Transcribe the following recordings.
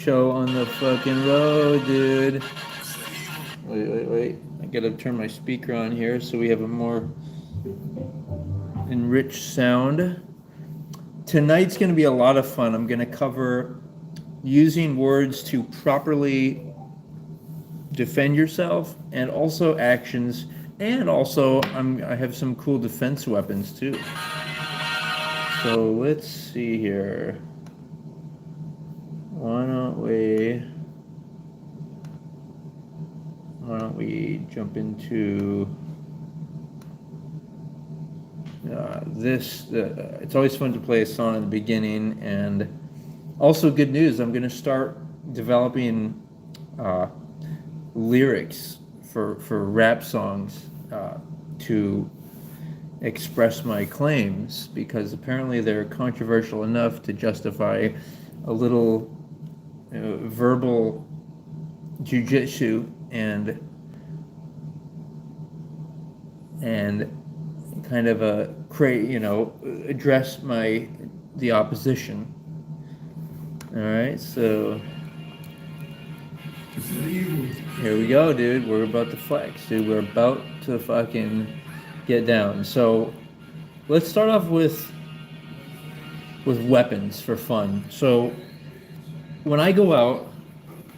Show on the fucking road, dude. Wait. I gotta turn my speaker on here so we have a more enriched sound. Tonight's gonna be a lot of fun. I'm gonna cover using words to properly defend yourself and also actions, and also I have some cool defense weapons too. So let's see here. Why don't we jump into this? It's always fun to play a song in the beginning, and also good news. I'm going to start developing lyrics for rap songs to express my claims, because apparently they're controversial enough to justify a little verbal jujitsu and kind of address the opposition. All right, so here we go, dude. We're about to flex, dude. We're about to fucking get down. So let's start off with weapons for fun. So when I go out,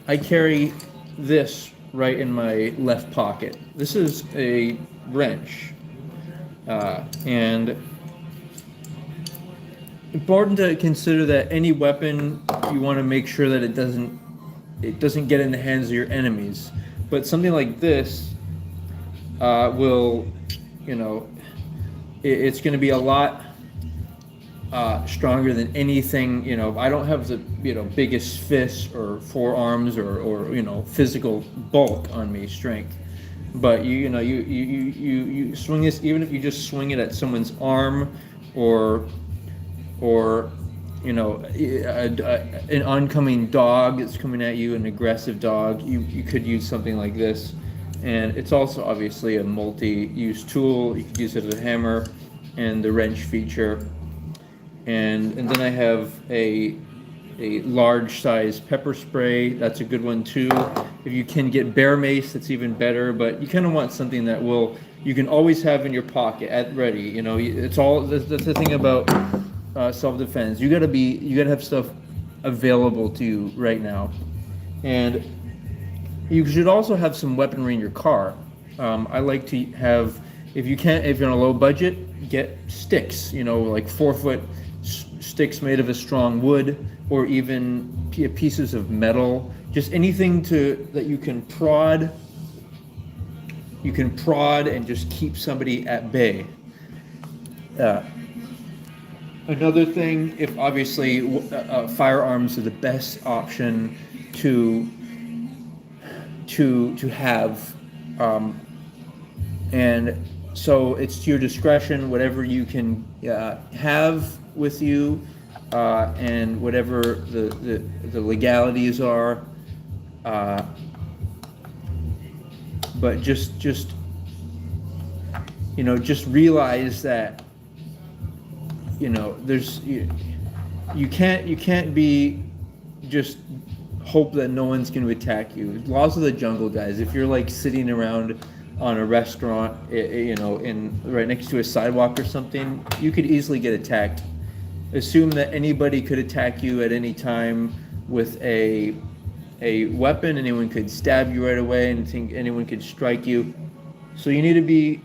I carry this right in my left pocket. This is a wrench, and important to consider that any weapon, you want to make sure that it doesn't get in the hands of your enemies. But something like this will, it's going to be a lot stronger than anything. I don't have the biggest fists or forearms or physical bulk on me, strength. But you swing this, even if you just swing it at someone's arm, or an oncoming dog that's coming at you, an aggressive dog, you could use something like this. And it's also obviously a multi-use tool. You could use it as a hammer and the wrench feature. And then I have a large size pepper spray. That's a good one too. If you can get bear mace, that's even better. But you kind of want something that you can always have in your pocket at ready. That's the thing about self-defense. You gotta have stuff available to you right now. And you should also have some weaponry in your car. I like to have, if you're on a low budget, get sticks. Like 4-foot sticks made of a strong wood, or even pieces of metal. Just anything that you can prod. You can prod and just keep somebody at bay. Another thing, if obviously firearms are the best option to have, and so it's to your discretion, whatever you can have with you, and whatever the legalities are. But just realize that you can't be just hope that no one's going to attack you. Laws of the jungle, guys. If you're like sitting around on a restaurant, in right next to a sidewalk or something, you could easily get attacked. Assume that anybody could attack you at any time with a weapon. Anyone could stab you right away, and think anyone could strike you. So you need to be,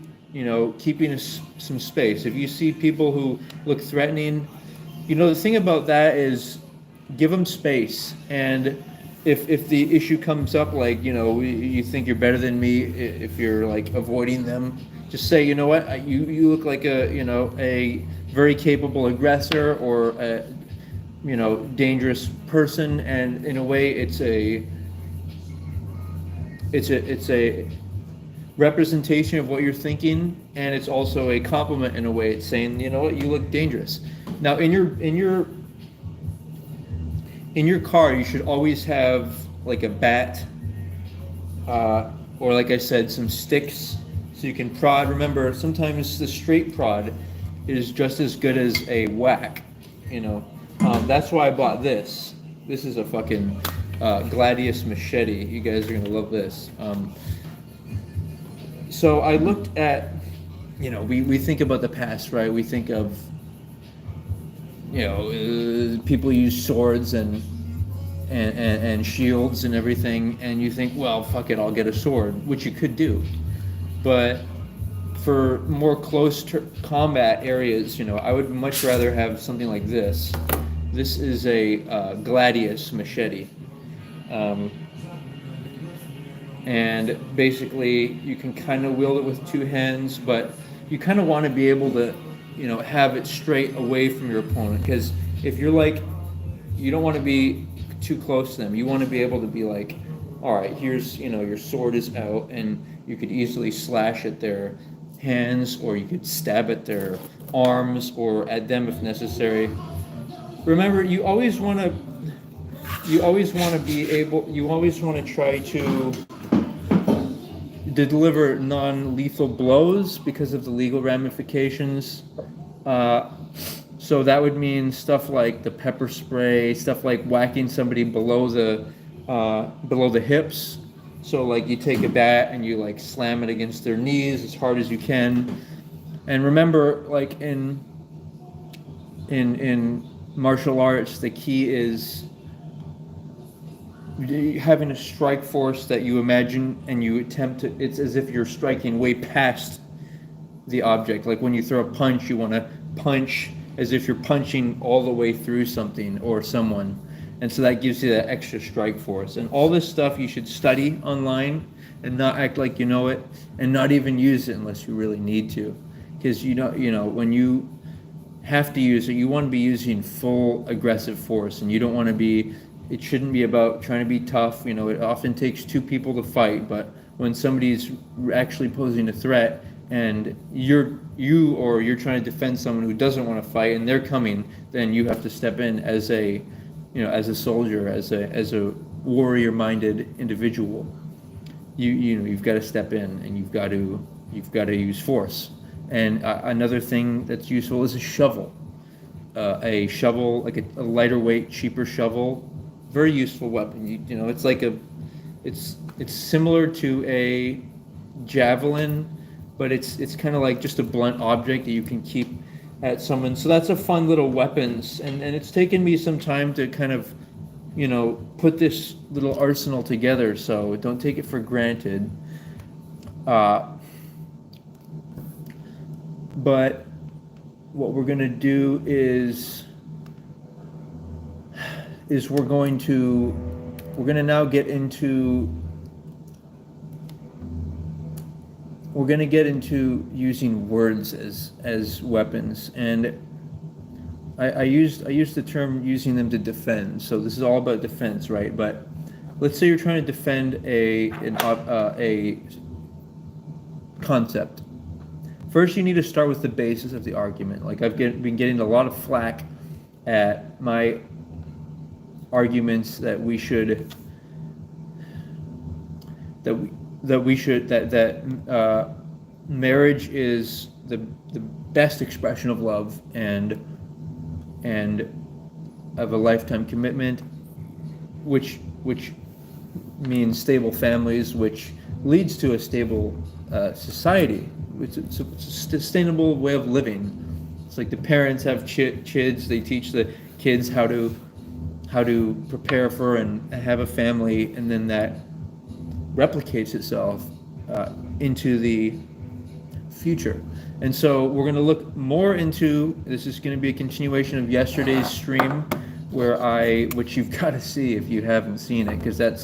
keeping some space. If you see people who look threatening, the thing about that is give them space. And if the issue comes up, like, you think you're better than me, if you're like avoiding them, just say, you know what, you look like a very capable aggressor, or a dangerous person, and in a way it's a representation of what you're thinking, and it's also a compliment in a way. It's saying, you know what, you look dangerous. Now in your car, you should always have like a bat, or like I said, some sticks, so you can prod. Remember, sometimes the straight prod is just as good as a whack. That's why I bought this. This is a fucking Gladius machete. You guys are gonna love this. So I looked at, we think about the past, right? We think of, people use swords and shields and everything, and you think, well, fuck it, I'll get a sword, which you could do. But for more close combat areas, I would much rather have something like this. This is a Gladius machete. And basically you can kind of wield it with two hands, but you kind of want to be able to, have it straight away from your opponent, because if you're like, you don't want to be too close to them. You want to be able to be like, all right, here's, your sword is out, and you could easily slash at their hands, or you could stab at their arms, or at them if necessary. Remember, you always want to try to deliver non-lethal blows because of the legal ramifications. So that would mean stuff like the pepper spray, stuff like whacking somebody below the hips. So like you take a bat and you like slam it against their knees as hard as you can. And remember, like in martial arts, the key is having a strike force that you imagine and you attempt to, it's as if you're striking way past the object. Like when you throw a punch, you want to punch as if you're punching all the way through something or someone. And so that gives you that extra strike force. And all this stuff you should study online and not act like you know it, and not even use it unless you really need to. Because when you have to use it, you want to be using full aggressive force, and you don't want to be, it shouldn't be about trying to be tough. It often takes two people to fight, but when somebody's actually posing a threat and you're trying to defend someone who doesn't want to fight and they're coming, then you have to step in as a soldier, as a warrior-minded individual. You've got to step in, and you've got to use force. And another thing that's useful is a shovel. A shovel, like a lighter weight, cheaper shovel, very useful weapon. It's like it's similar to a javelin, but it's kind of like just a blunt object that you can keep at someone. So that's a fun little weapons, and it's taken me some time to kind of, put this little arsenal together, so don't take it for granted. But what we're going to do is we're going to now get into using words as weapons. And I used the term using them to defend. So this is all about defense, right? But let's say you're trying to defend a concept. First, you need to start with the basis of the argument. Like I've been getting a lot of flack at my arguments that marriage is the best expression of love and of a lifetime commitment, which means stable families, which leads to a stable society. It's a sustainable way of living. It's like the parents have kids, they teach the kids how to prepare for and have a family, and then that replicates itself into the future. And so we're going to look more into, this is going to be a continuation of yesterday's stream, which you've got to see if you haven't seen it, because that's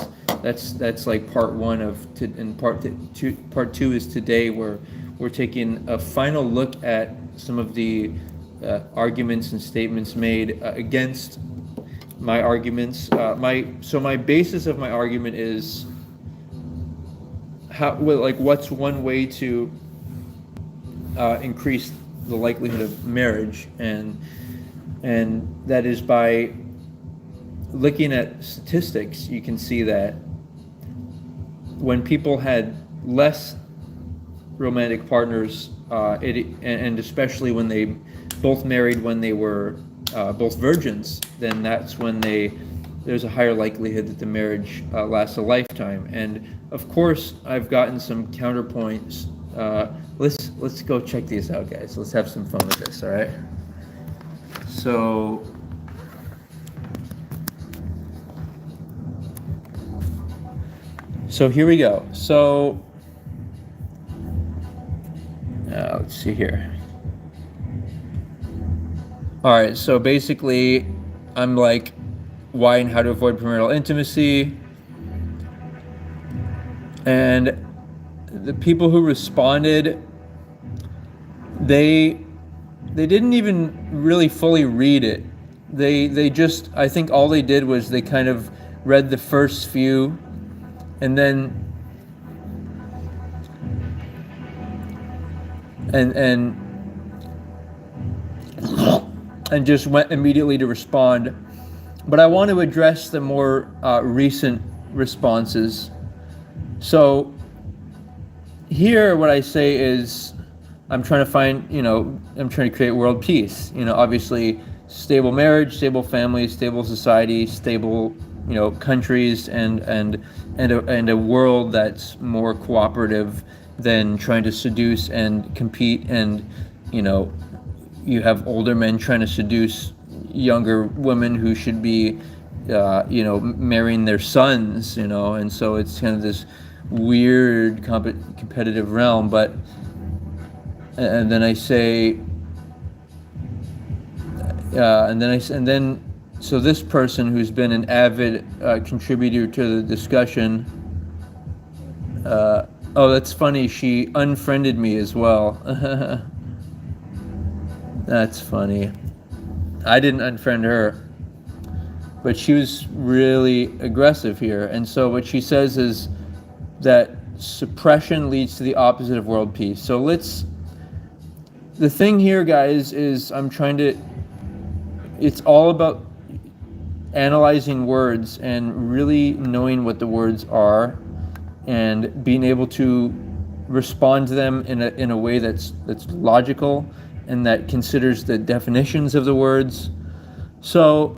like part one and part two is today, where we're taking a final look at some of the arguments and statements made against my arguments. My basis of my argument is what's one way to increase the likelihood of marriage, and that is by looking at statistics. You can see that when people had less romantic partners, and especially when they both married when they were both virgins, then that's when they there's a higher likelihood that the marriage lasts a lifetime. And of course, I've gotten some counterpoints. Let's go check these out, guys. Let's have some fun with this. All right. So here we go. So let's see here. All right. So basically, I'm like, why and how to avoid premarital intimacy. And the people who responded, they didn't even really fully read it. They just, I think all they did was they kind of read the first few, and then and just went immediately to respond. But I want to address the more recent responses. So here, what I say is, I'm trying to find, I'm trying to create world peace. Obviously, stable marriage, stable families, stable society, stable, countries, and a world that's more cooperative than trying to seduce and compete. And you have older men trying to seduce younger women who should be, marrying their sons. And so it's kind of this weird competitive realm. But and then I say, so this person who's been an avid contributor to the discussion, oh, that's funny, she unfriended me as well. That's funny. I didn't unfriend her, but she was really aggressive here. And so what she says is that suppression leads to the opposite of world peace. So the thing here, guys, is it's all about analyzing words and really knowing what the words are and being able to respond to them in a way that's logical and that considers the definitions of the words. So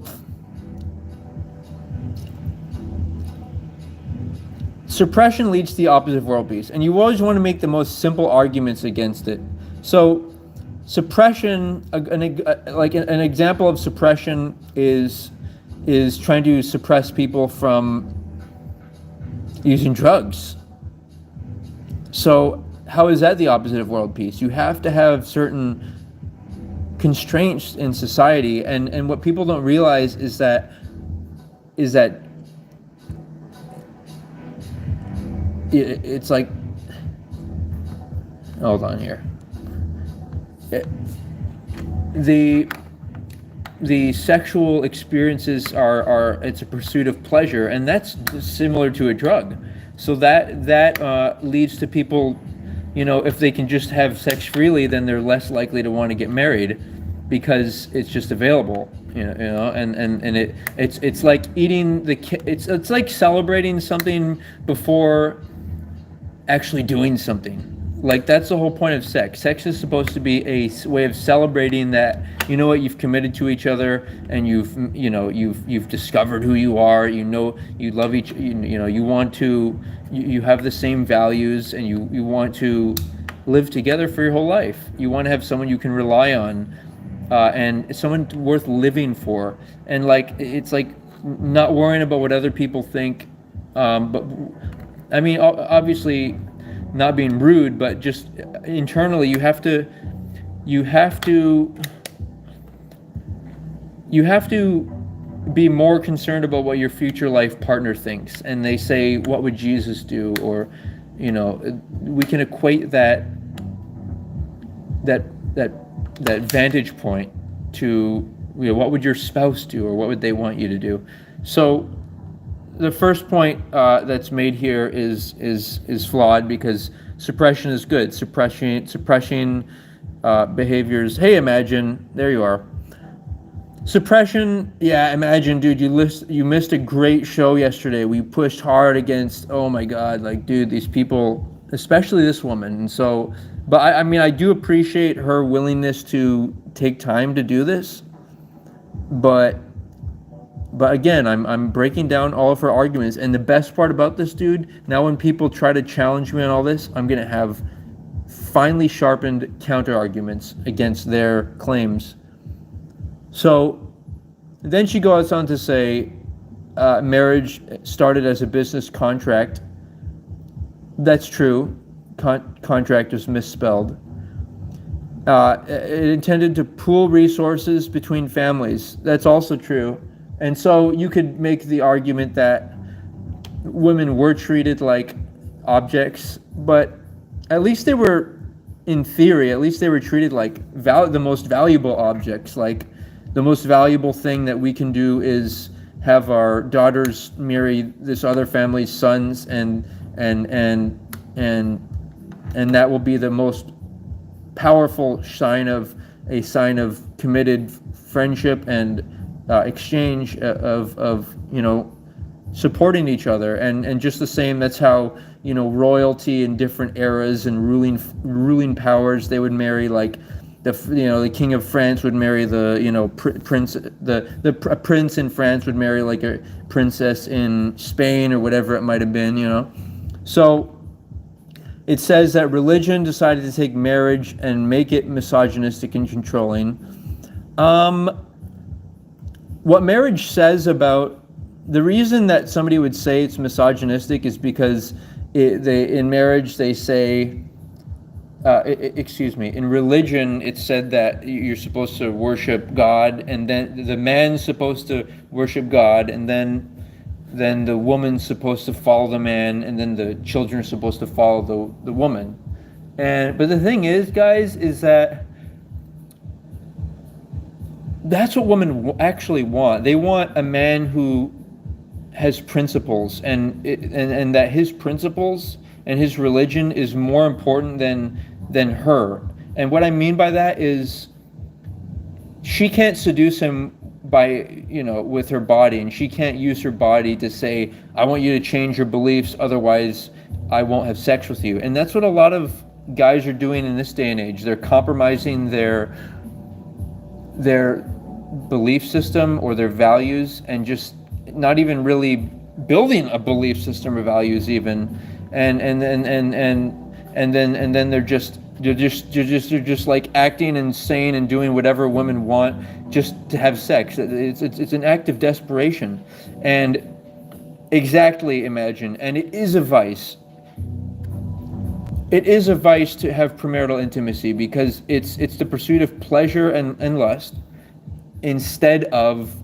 suppression leads to the opposite of world peace, and you always want to make the most simple arguments against it. So suppression, like an example of suppression is trying to suppress people from using drugs. So how is that the opposite of world peace? You have to have certain constraints in society, and what people don't realize is that it's like, hold on here. The sexual experiences are it's a pursuit of pleasure, and that's similar to a drug. So that leads to people, if they can just have sex freely, then they're less likely to want to get married because it's just available. And it's like eating it's like celebrating something before actually doing something. Like, that's the whole point of sex. Sex is supposed to be a way of celebrating that, you've committed to each other, and you've discovered who you are. You love each. You want to. You have the same values, and you want to live together for your whole life. You want to have someone you can rely on, and someone worth living for. And it's like not worrying about what other people think. But I mean, obviously, not being rude, but just internally, you have to be more concerned about what your future life partner thinks. And they say, what would Jesus do? Or, we can equate that vantage point to, what would your spouse do, or what would they want you to do? So the first point that's made here is flawed, because suppression is good. Suppressing behaviors. Hey, Imagine, there you are. Suppression, yeah, Imagine, dude, you missed a great show yesterday. We pushed hard against, oh my God, dude, these people, especially this woman. And so, but I do appreciate her willingness to take time to do this, but But again, I'm breaking down all of her arguments, and the best part about this, dude, now when people try to challenge me on all this, I'm gonna have finely sharpened counter arguments against their claims. So then she goes on to say, marriage started as a business contract. That's true. Contract is misspelled. It intended to pool resources between families. That's also true. And so you could make the argument that women were treated like objects, but at least they were, in theory, at least they were treated like the most valuable objects. Like, the most valuable thing that we can do is have our daughters marry this other family's sons, and that will be the most powerful sign of committed friendship and exchange of supporting each other, and just the same, that's how royalty in different eras and ruling powers, they would marry, like the king of France would marry the prince, a prince in France would marry like a princess in Spain or whatever it might have been. So it says that religion decided to take marriage and make it misogynistic and controlling. What marriage says about the reason that somebody would say it's misogynistic is because in marriage they say, in religion it's said that you're supposed to worship God, and then the man's supposed to worship God, and then the woman's supposed to follow the man, and then the children are supposed to follow the woman. But the thing is, guys, is that that's what women actually want. They want a man who has principles, and that his principles and his religion is more important than her. And what I mean by that is, she can't seduce him by with her body, and she can't use her body to say, I want you to change your beliefs, otherwise I won't have sex with you. And that's what a lot of guys are doing in this day and age. They're compromising their belief system or their values, and just not even really building a belief system or values even, and then they're just like acting insane and doing whatever women want just to have sex. It's an act of desperation, and exactly, imagine, and it is a vice. It is a vice to have premarital intimacy, because it's the pursuit of pleasure and lust, instead of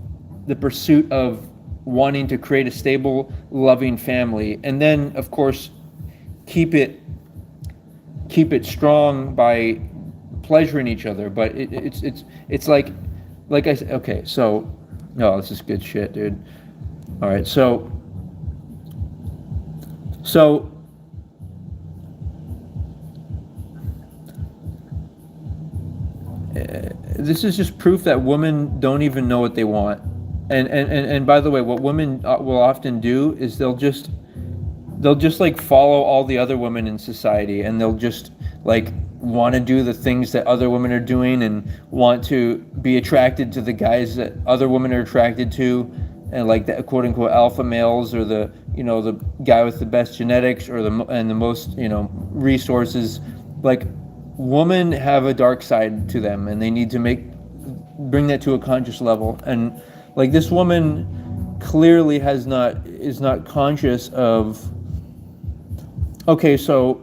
the pursuit of wanting to create a stable, loving family, and then of course keep it strong by pleasuring each other. But it's like I said. Okay, so this is good shit, dude. All right, so this is just proof that women don't even know what they want. And by the way, what women will often do is they'll just like follow all the other women in society, and they'll just like want to do the things that other women are doing, and want to be attracted to the guys that other women are attracted to, and like the quote unquote alpha males, or the the guy with the best genetics, or the most resources. Like, women have a dark side to them, and they need to bring that to a conscious level. And like, this woman clearly is not conscious of. Okay, so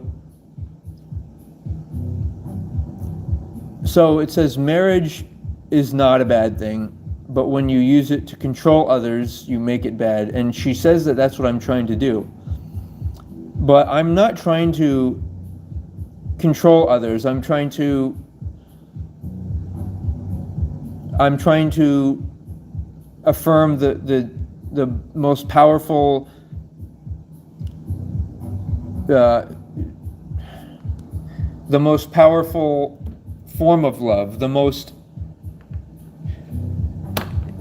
it says marriage is not a bad thing, but when you use it to control others, you make it bad. And she says that that's what I'm trying to do. But I'm not trying to control others. I'm trying to affirm the most powerful the most powerful form of love, the most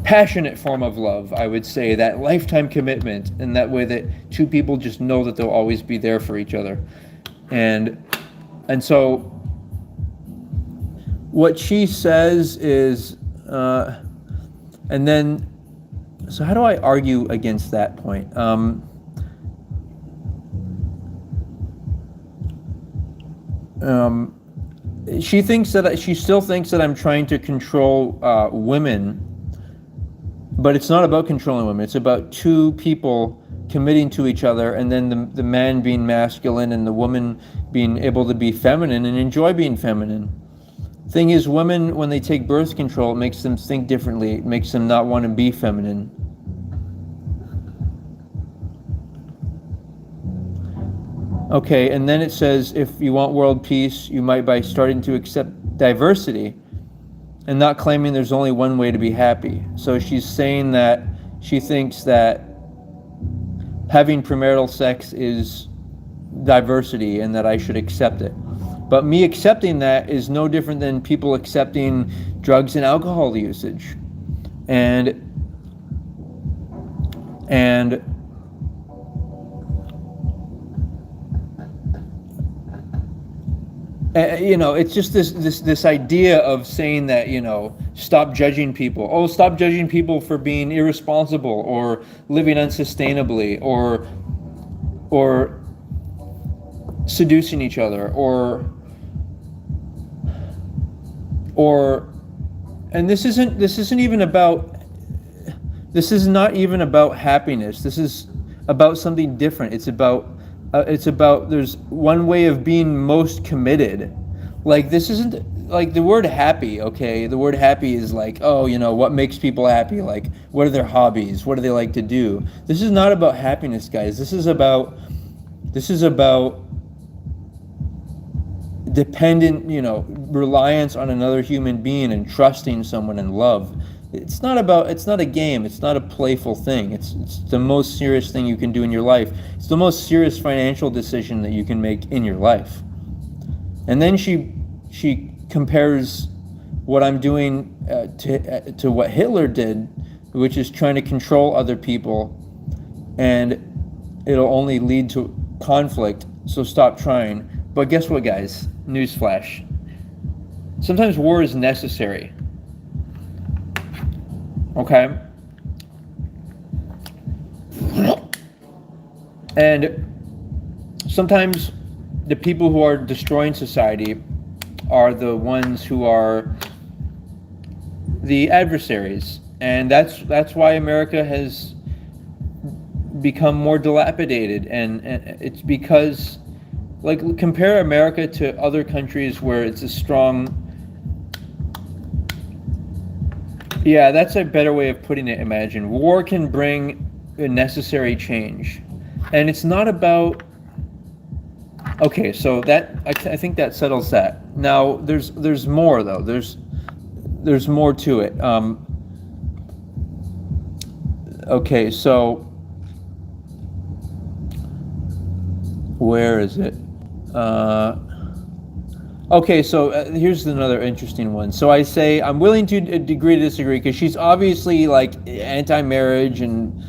passionate form of love, I would say, that lifetime commitment, in that way that two people just know that they'll always be there for each other. And so what she says is, and then So how do I argue against that point? She still thinks that I'm trying to control women, but it's not about controlling women. It's about two people committing to each other, and then the man being masculine and the woman being able to be feminine and enjoy being feminine. Thing is, women, when they take birth control, it makes them think differently. It makes them not want to be feminine. Okay, and then it says, if you want world peace, you might by starting to accept diversity and not claiming there's only one way to be happy. So she's saying that she thinks that having premarital sex is diversity and that I should accept it. But me accepting that is no different than people accepting drugs and alcohol usage. And you know, it's just this idea of saying that, you know, stop judging people. Oh, stop judging people for being irresponsible or living unsustainably or seducing each other or and this is not even about happiness. This is about something different. It's about there's one way of being most committed. Like, this isn't like the word happy, okay? The word happy is like, oh, you know, what makes people happy? Like, what are their hobbies? What do they like to do? This is not about happiness, guys. This is about dependent, you know, reliance on another human being and trusting someone and love. It's not a game. It's not a playful thing. It's the most serious thing you can do in your life. It's the most serious financial decision that you can make in your life. And then she compares what I'm doing to what Hitler did, which is trying to control other people, and it'll only lead to conflict. So stop trying. But guess what, guys? Newsflash. Sometimes war is necessary. Okay? And sometimes the people who are destroying society are the ones who are the adversaries. And that's why America has become more dilapidated. And it's because, like, compare America to other countries where it's a strong... Yeah, that's a better way of putting it, Imagine. War can bring a necessary change. And it's not about... Okay, so that I think that settles that. Now, there's more, though. There's more to it. Okay, so... Where is it? Okay, so here's another interesting one. So I say I'm willing to agree to disagree, because she's obviously like anti-marriage, and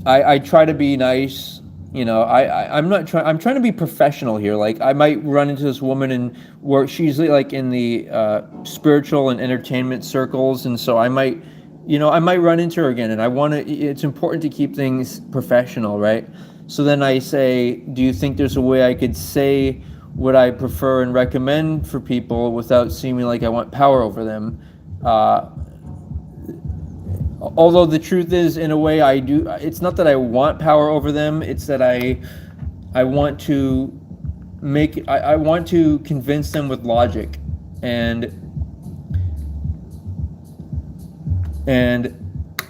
I try to be nice. You know, I'm trying to be professional here. Like, I might run into this woman and where she's like in the spiritual and entertainment circles, and so I might run into her again, and it's important to keep things professional, right? So then I say, do you think there's a way I could say what I prefer and recommend for people without seeming like I want power over them? Although the truth is, in a way, I do. It's not that I want power over them. It's that I want to I want to convince them with logic, and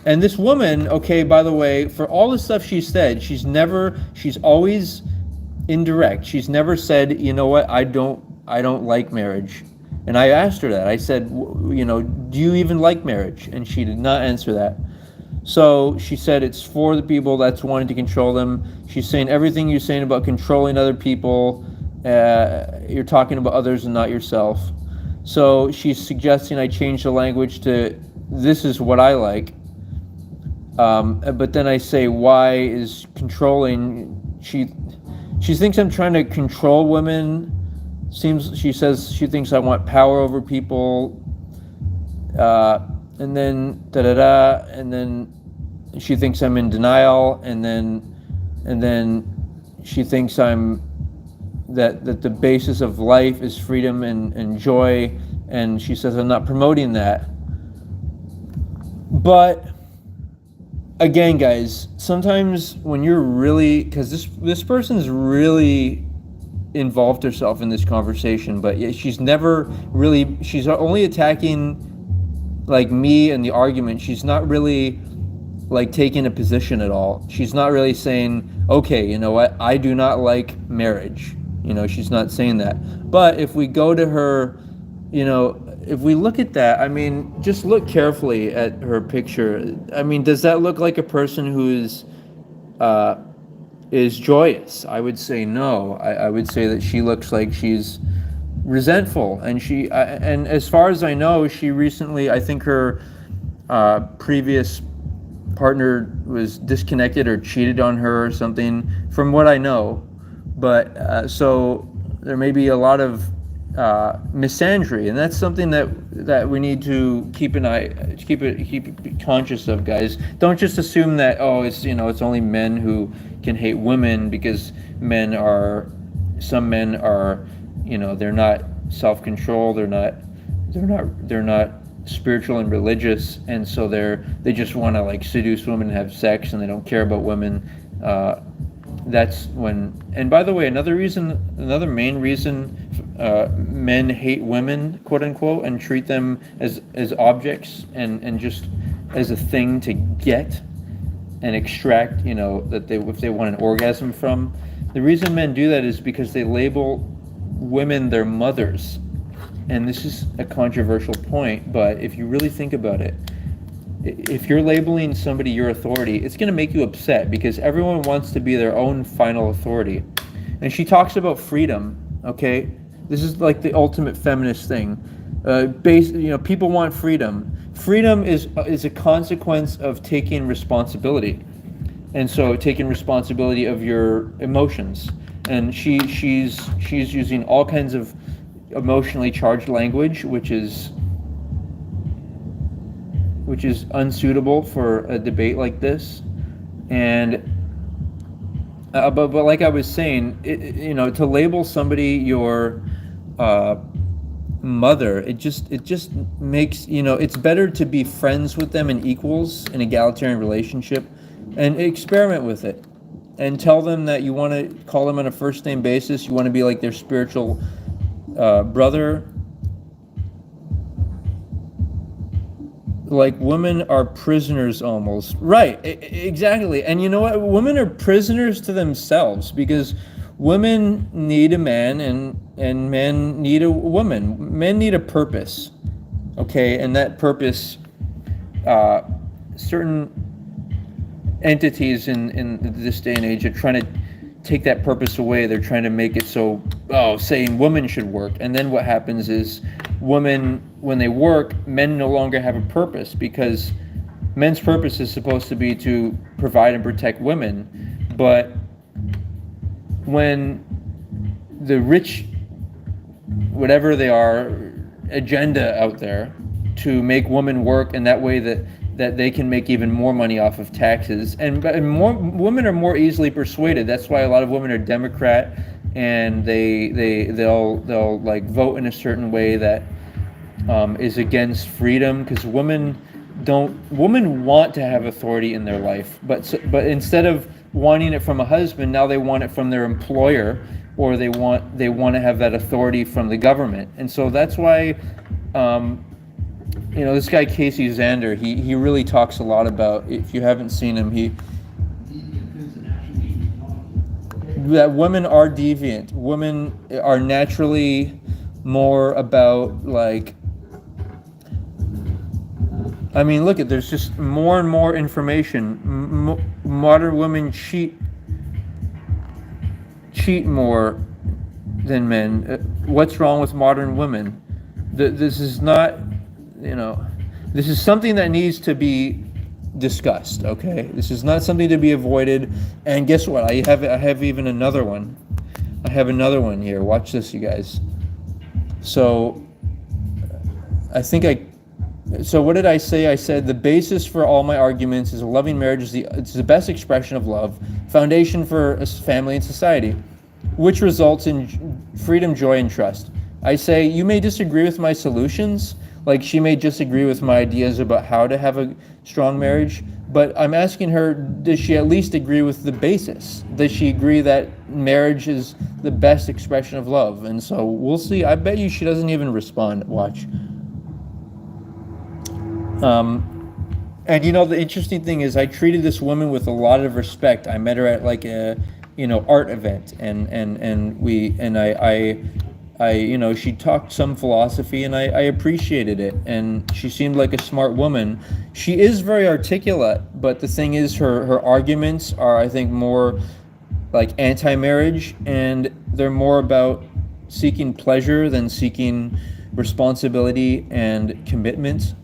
this woman, okay, by the way, for all the stuff she said, she's always indirect. She's never said, you know what, I don't like marriage. And I asked her that. I said, you know, do you even like marriage? And she did not answer that. So she said it's for the people that's wanting to control them. She's saying everything you're saying about controlling other people, you're talking about others and not yourself. So she's suggesting I change the language to, this is what I like. But then I say, why is controlling? She thinks I'm trying to control women. She says she thinks I want power over people. and then da da da, and then she thinks I'm in denial, and then she thinks I'm that the basis of life is freedom and joy, and she says I'm not promoting that. But again, guys, sometimes when you're really, because this person's really involved herself in this conversation, but she's never really, she's only attacking like me and the argument. She's not really like taking a position at all. She's not really saying, okay, you know what, I do not like marriage. You know, she's not saying that. But if we go to her, you know, if we look at that, I mean, just look carefully at her picture. I mean, does that look like a person who is joyous? I would say no. I would say that she looks like she's resentful, and and as far as I know, she recently, I think her previous partner was disconnected or cheated on her or something, from what I know. But so there may be a lot of misandry, and that's something that we need to keep conscious of, guys. Don't just assume that, oh, it's, you know, it's only men who can hate women, because some men are, you know, they're not self-controlled, they're not spiritual and religious, and so they just want to like seduce women and have sex, and they don't care about women. That's when, and by the way, another main reason men hate women, quote unquote, and treat them as objects and just as a thing to get and extract, you know, that if they want an orgasm from. The reason men do that is because they label women their mothers. And this is a controversial point, but if you really think about it, if you're labeling somebody your authority, it's going to make you upset, because everyone wants to be their own final authority. And she talks about freedom, okay? This is like the ultimate feminist thing. You know, people want freedom. Freedom is a consequence of taking responsibility. And so taking responsibility of your emotions. And she's using all kinds of emotionally charged language, which is unsuitable for a debate like this. And but like I was saying, you know, to label somebody your mother, it just makes, you know, it's better to be friends with them and equals in an egalitarian relationship, and experiment with it, and tell them that you want to call them on a first name basis. You want to be like their spiritual brother. Like, women are prisoners almost. Right, exactly. And you know what? Women are prisoners to themselves, because women need a man and men need a woman. Men need a purpose, okay? And that purpose, certain entities in this day and age are trying to take that purpose away. They're trying to make it so, saying women should work. And then what happens is, women, when they work, men no longer have a purpose, because men's purpose is supposed to be to provide and protect women. But when the rich, whatever they are, agenda out there to make women work, and that way that they can make even more money off of taxes, and more women are more easily persuaded. That's why a lot of women are Democrat, and they'll like vote in a certain way that is against freedom, because women want to have authority in their life, but instead of wanting it from a husband, now they want it from their employer, or they want to have that authority from the government. And so that's why you know, this guy Casey Zander, he really talks a lot about, if you haven't seen him, that women are deviant. Women are naturally more about, like, I mean, look, there's just more and more information. Modern women cheat more than men. What's wrong with modern women? This is not, you know, this is something that needs to be discussed, okay? This is not something to be avoided. And guess what? I have even another one. I have another one here. Watch this, you guys. So I think So what did I say? I said the basis for all my arguments is a loving marriage is it's the best expression of love, foundation for a family and society, which results in freedom, joy, and trust. I say you may disagree with my solutions, like she may disagree with my ideas about how to have a strong marriage, but I'm asking her, does she at least agree with the basis? Does she agree that marriage is the best expression of love? And so we'll see. I bet you she doesn't even respond. Watch. And you know, the interesting thing is I treated this woman with a lot of respect. I met her at like a, art event, and I she talked some philosophy, and I appreciated it, and she seemed like a smart woman. She is very articulate, but the thing is her arguments are, I think, more like anti-marriage, and they're more about seeking pleasure than seeking responsibility and commitment,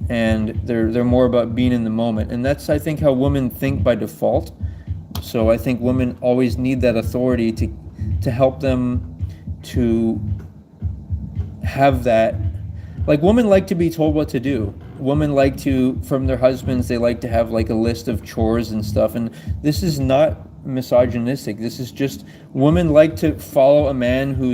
and they're more about being in the moment, and that's, I think, how women think by default. So I think women always need that authority to help them to have that. Like, women like to be told what to do. Women like to, from their husbands, they like to have like a list of chores and stuff, and this is not misogynistic. This is just women like to follow a man who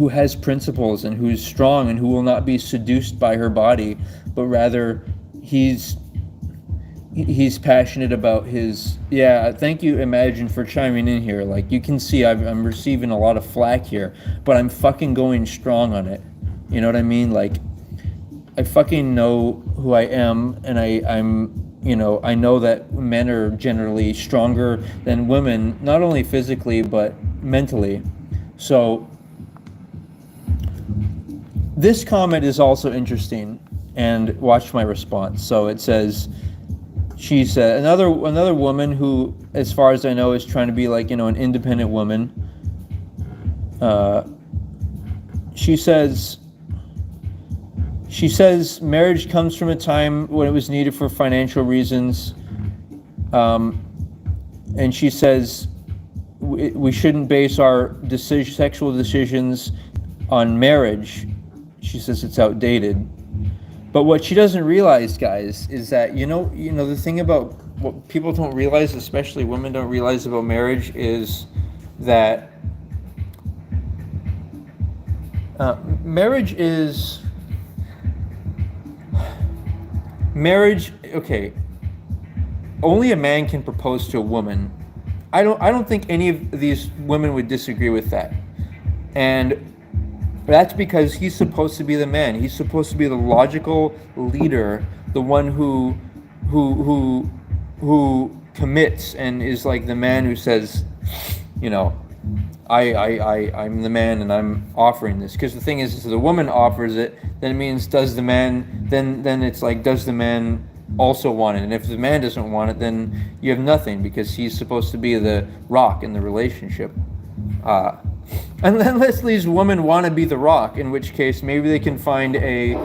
has principles and who's strong and who will not be seduced by her body, but rather he's passionate about his. Yeah, thank you, Imagine, for chiming in here. Like, you can see I'm receiving a lot of flack here, but I'm fucking going strong on it. You know what I mean? Like, I fucking know who I am, and I know that men are generally stronger than women, not only physically but mentally. So this comment is also interesting, and watch my response. So it says, she said, another woman who, as far as I know, is trying to be like, an independent woman. She says marriage comes from a time when it was needed for financial reasons. And she says we shouldn't base our sexual decisions on marriage. She says it's outdated. But what she doesn't realize, guys, is that, the thing about what people don't realize, especially women don't realize about marriage, is that marriage, okay, only a man can propose to a woman. I don't think any of these women would disagree with that. And that's because he's supposed to be the man. He's supposed to be the logical leader, the one who commits and is like the man who says, I'm the man and I'm offering this. Because the thing is, if the woman offers it, then it means does the man, then it's like, does the man also want it? And if the man doesn't want it, then you have nothing, because he's supposed to be the rock in the relationship. Unless these women want to be the rock, in which case maybe they can find a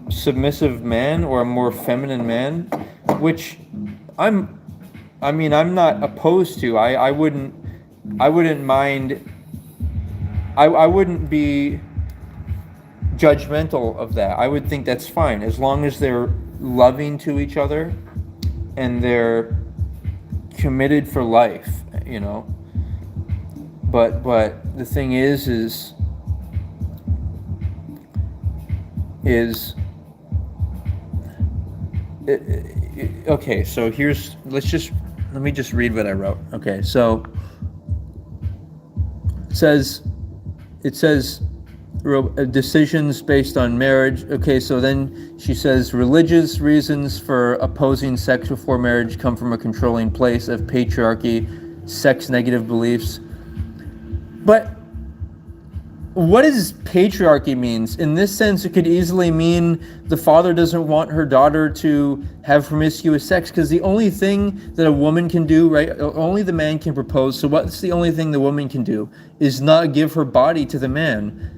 submissive man or a more feminine man, which I'm not opposed to. I wouldn't mind. I wouldn't be judgmental of that. I would think that's fine, as long as they're loving to each other and they're committed for life, But the thing is okay, so let me just read what I wrote. Okay, so it says decisions based on marriage. Okay, so then she says religious reasons for opposing sex before marriage come from a controlling place of patriarchy, sex negative beliefs. But what does patriarchy means? In this sense, it could easily mean the father doesn't want her daughter to have promiscuous sex, because the only thing that a woman can do, right? Only the man can propose. So what's the only thing the woman can do? Is not give her body to the man.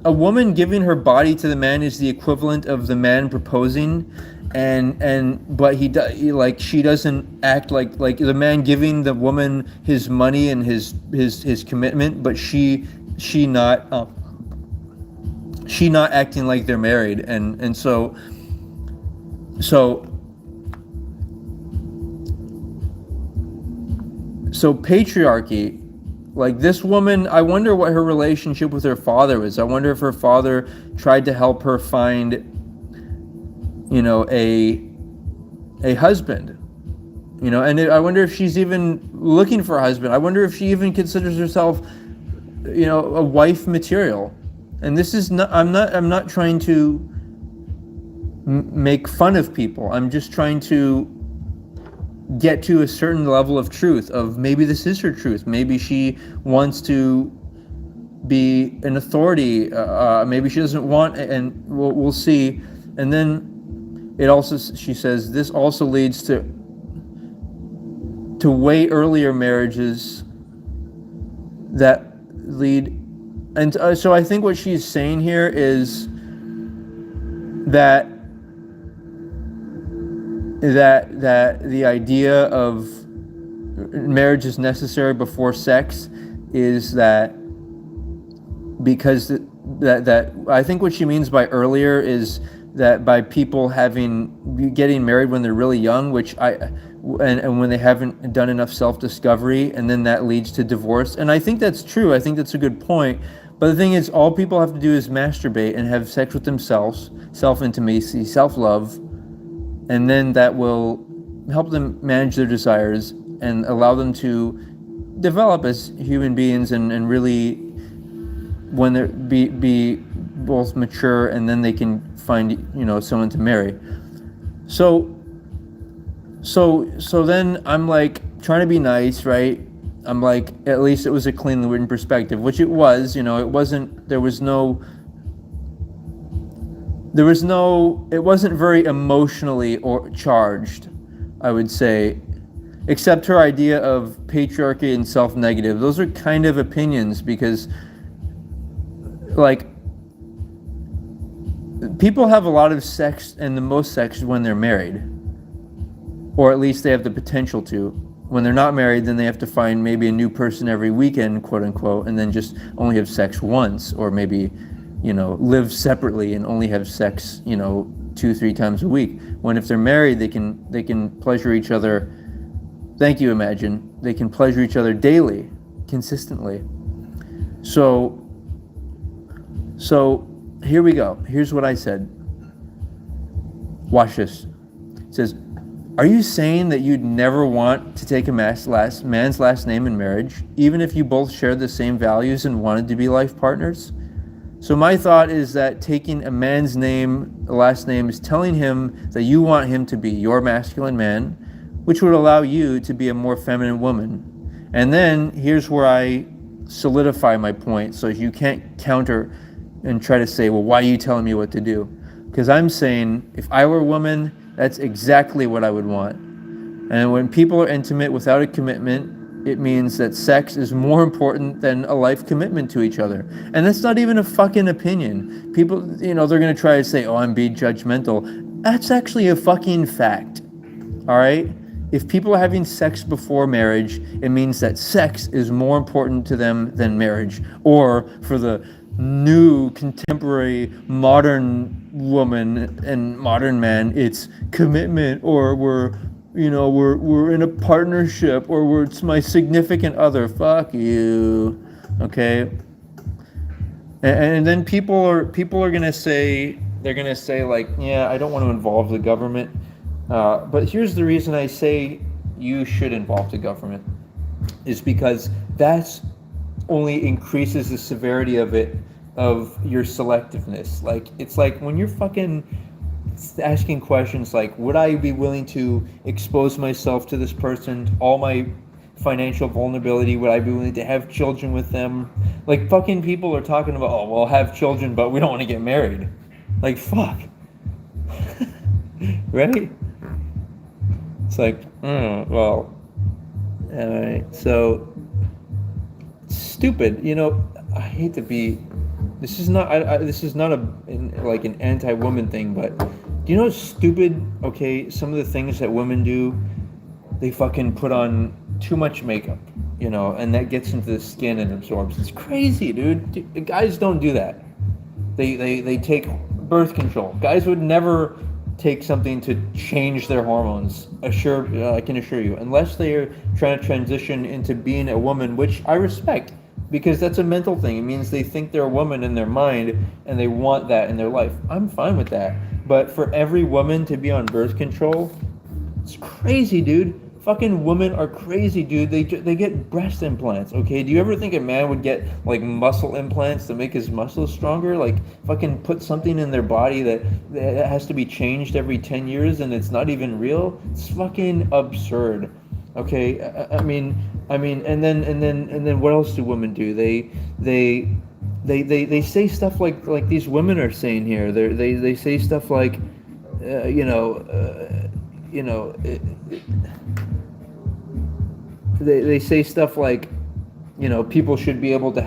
A woman giving her body to the man is the equivalent of the man proposing, but she doesn't act like the man giving the woman his money and his commitment, but she not she not acting like they're married, and so patriarchy, like this woman, I wonder what her relationship with her father is. I wonder if her father tried to help her find, you know, a husband, you know, and I wonder if she's even looking for a husband. I wonder if she even considers herself, you know, a wife material. And this is not, I'm not trying to make fun of people. I'm just trying to get to a certain level of truth, of maybe this is her truth. Maybe she wants to be an authority. Maybe she doesn't want, and we'll see. And then it also, she says, this also leads to way earlier marriages that lead, and so I think what she's saying here is that the idea of marriage is necessary before sex is that because that I think what she means by earlier is that by people getting married when they're really young, which and when they haven't done enough self-discovery, and then that leads to divorce. And I think that's true. I think that's a good point. But the thing is, all people have to do is masturbate and have sex with themselves, self-intimacy, self-love, and then that will help them manage their desires and allow them to develop as human beings and really, when they're be both mature, and then they can find, you know, someone to marry. So then I'm like trying to be nice, right? I'm like, at least it was a cleanly written perspective, which it was. You know, it wasn't. It wasn't very emotionally or charged, I would say, except her idea of patriarchy and self-negative. Those are kind of opinions, because like people have a lot of sex, and the most sex when they're married, or at least they have the potential to. When they're not married, then they have to find maybe a new person every weekend, quote unquote, and then just only have sex once, or maybe, you know, live separately and only have sex, you know, 2-3 times a week. When if they're married, they can pleasure each other. Thank you, Imagine. They can pleasure each other daily, consistently. So here we go. Here's what I said. Watch this. It says, are you saying that you'd never want to take a man's last name in marriage, even if you both shared the same values and wanted to be life partners? So my thought is that taking a man's last name is telling him that you want him to be your masculine man, which would allow you to be a more feminine woman. And then here's where I solidify my point, so you can't counter and try to say, well, why are you telling me what to do? Because I'm saying, if I were a woman, that's exactly what I would want. And when people are intimate without a commitment, it means that sex is more important than a life commitment to each other. And that's not even a fucking opinion. People, you know, they're going to try to say, oh, I'm being judgmental. That's actually a fucking fact. All right? If people are having sex before marriage, it means that sex is more important to them than marriage. Or for the new contemporary modern woman and modern man, it's commitment, or we're in a partnership, or it's my significant other. Fuck you. Okay? And then people are gonna say, they're gonna say like, yeah, I don't want to involve the government, but here's the reason I say you should involve the government, is because that's only increases the severity of your selectiveness. Like, it's like when you're fucking asking questions like, would I be willing to expose myself to this person, all my financial vulnerability, would I be willing to have children with them? Like, fucking people are talking about, oh, we'll have children, but we don't want to get married. Like, fuck. Right? It's like, well, alright, so stupid. You know, I hate to be. This is not an anti-woman thing, but do you know stupid? Okay, some of the things that women do, they fucking put on too much makeup, you know, and that gets into the skin and absorbs. It's crazy, dude. Guys don't do that. They take birth control. Guys would never take something to change their hormones. I can assure you, unless they are trying to transition into being a woman, which I respect, because that's a mental thing. It means they think they're a woman in their mind and they want that in their life. I'm fine with that. But for every woman to be on birth control, it's crazy, dude. Fucking women are crazy, dude. They get breast implants, okay? Do you ever think a man would get like muscle implants to make his muscles stronger? Like fucking put something in their body that has to be changed every 10 years and it's not even real? It's fucking absurd. Okay? I mean, and then what else do women do? They say stuff like these women are saying here. They say stuff like they say stuff like, people should be able to,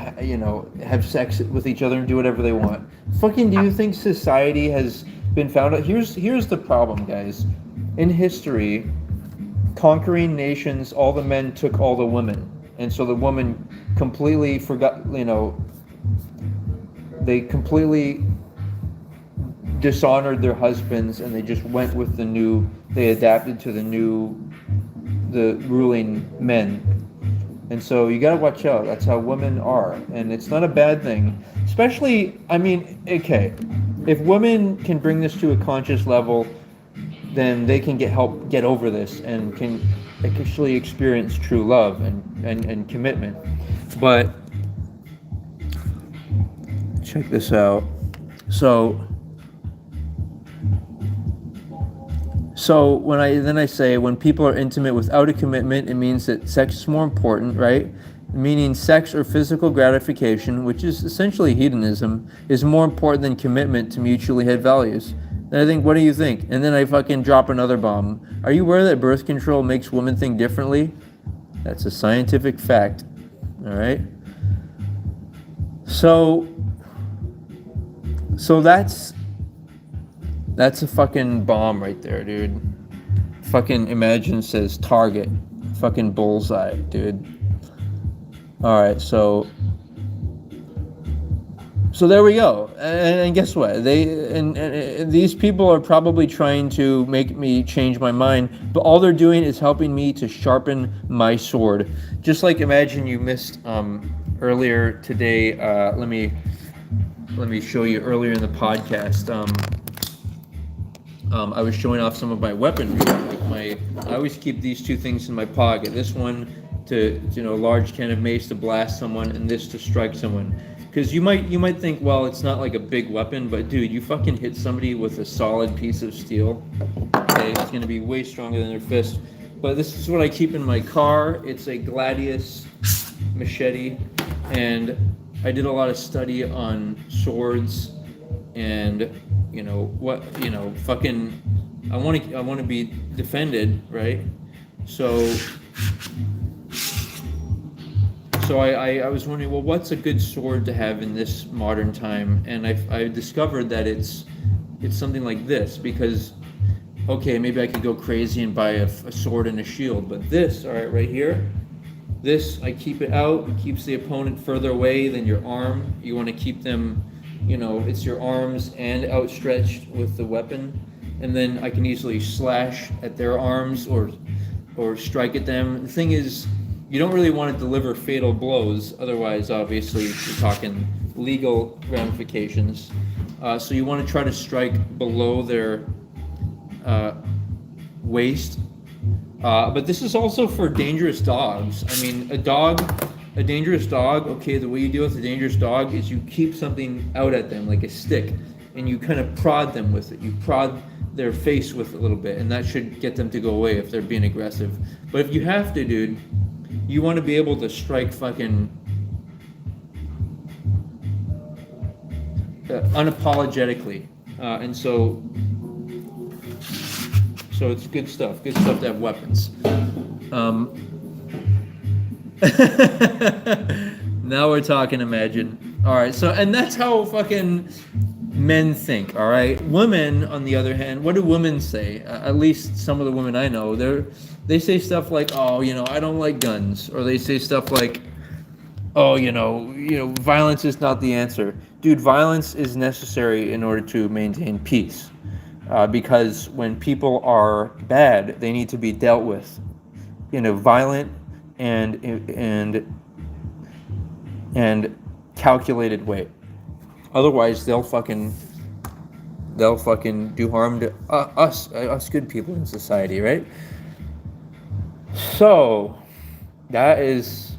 have sex with each other and do whatever they want. Fucking, do you think society has been found out? Here's the problem, guys. In history, conquering nations, all the men took all the women. And so the woman completely forgot, they completely dishonored their husbands and they just went with they adapted to the ruling men. And so you got to watch out. That's how women are, and it's not a bad thing. Especially, okay, if women can bring this to a conscious level, then they can help get over this and can actually experience true love and commitment. But check this out. So when I say when people are intimate without a commitment, it means that sex is more important, right? Meaning sex or physical gratification, which is essentially hedonism, is more important than commitment to mutually held values. And I think, what do you think? And then I fucking drop another bomb. Are you aware that birth control makes women think differently? That's a scientific fact. All right. So that's a fucking bomb right there, dude. Fucking Imagine says target. Fucking bullseye, dude. Alright, so there we go. And guess what? These people are probably trying to make me change my mind, but all they're doing is helping me to sharpen my sword. Just like imagine you missed earlier today. Let me show you earlier in the podcast. I was showing off some of my weaponry. I always keep these two things in my pocket. This one to, a large can of mace to blast someone, and this to strike someone. Because you might think, well, it's not like a big weapon, but dude, you fucking hit somebody with a solid piece of steel. Okay, it's gonna be way stronger than their fist. But this is what I keep in my car. It's a Gladius machete, and I did a lot of study on swords, and fucking, I want to be defended, right? So I was wondering, well, what's a good sword to have in this modern time? And I discovered that it's something like this, because, okay, maybe I could go crazy and buy a sword and a shield, but this, all right, right here, this, I keep it out. It keeps the opponent further away than your arm. You want to keep them, it's your arms and outstretched with the weapon, and then I can easily slash at their arms or strike at them. The thing is, you don't really want to deliver fatal blows, otherwise, obviously, you're talking legal ramifications. So you want to try to strike below their waist. But this is also for dangerous dogs. I mean, a dangerous dog, okay, the way you deal with a dangerous dog is you keep something out at them, like a stick, and you kind of prod them with it. You prod their face with it a little bit, and that should get them to go away if they're being aggressive. But if you have to, dude, you want to be able to strike fucking unapologetically. And so it's good stuff to have weapons. Now we're talking, Imagine. All right, so, and that's how fucking men think, all right? Women, on the other hand, what do women say? At least some of the women I know, they say stuff like, oh, I don't like guns. Or they say stuff like, oh, violence is not the answer. Dude, violence is necessary in order to maintain peace. Because when people are bad, they need to be dealt with in a violent and and and calculated way. Otherwise, they'll fucking do harm to us good people in society, right? So that is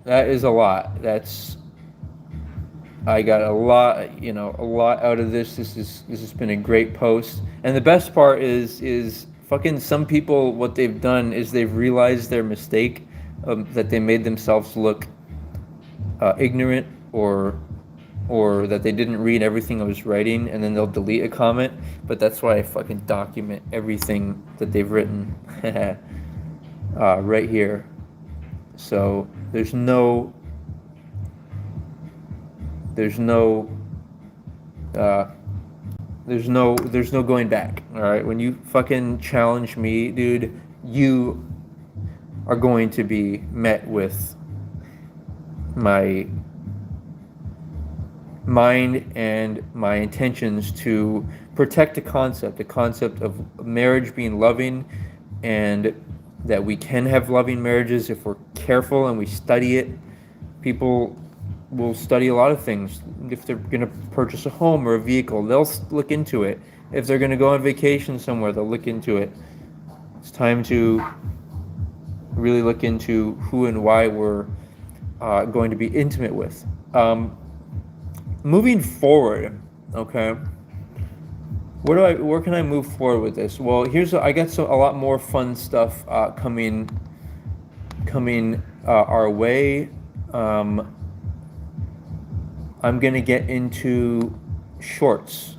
a lot. That's I got a lot out of this. This has been a great post. And the best part is fucking some people, what they've done is they've realized their mistake, that they made themselves look ignorant, or that they didn't read everything I was writing, and then they'll delete a comment. But that's why I fucking document everything that they've written right here. So there's no uh, there's no going back. All right, when you fucking challenge me, dude, you are going to be met with my mind and my intentions to protect the concept of marriage being loving, and that we can have loving marriages if we're careful and we study it. People will study a lot of things. If they're going to purchase a home or a vehicle, they'll look into it. If they're going to go on vacation somewhere, they'll look into it. It's time to really look into who and why we're going to be intimate with. Moving forward, okay. Where can I move forward with this? Well, I got a lot more fun stuff coming our way. I'm gonna get into shorts.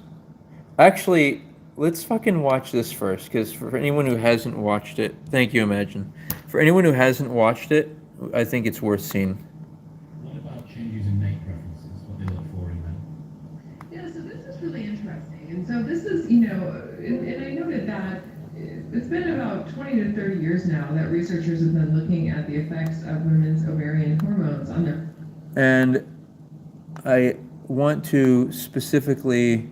Actually, let's fucking watch this first, because for anyone who hasn't watched it, thank you, Imagine. For anyone who hasn't watched it, I think it's worth seeing. What about changes in mate preferences? What they look for in men? Yeah, so this is really interesting. And so this is, and I noted that it's been about 20 to 30 years now that researchers have been looking at the effects of women's ovarian hormones on their. And I want to specifically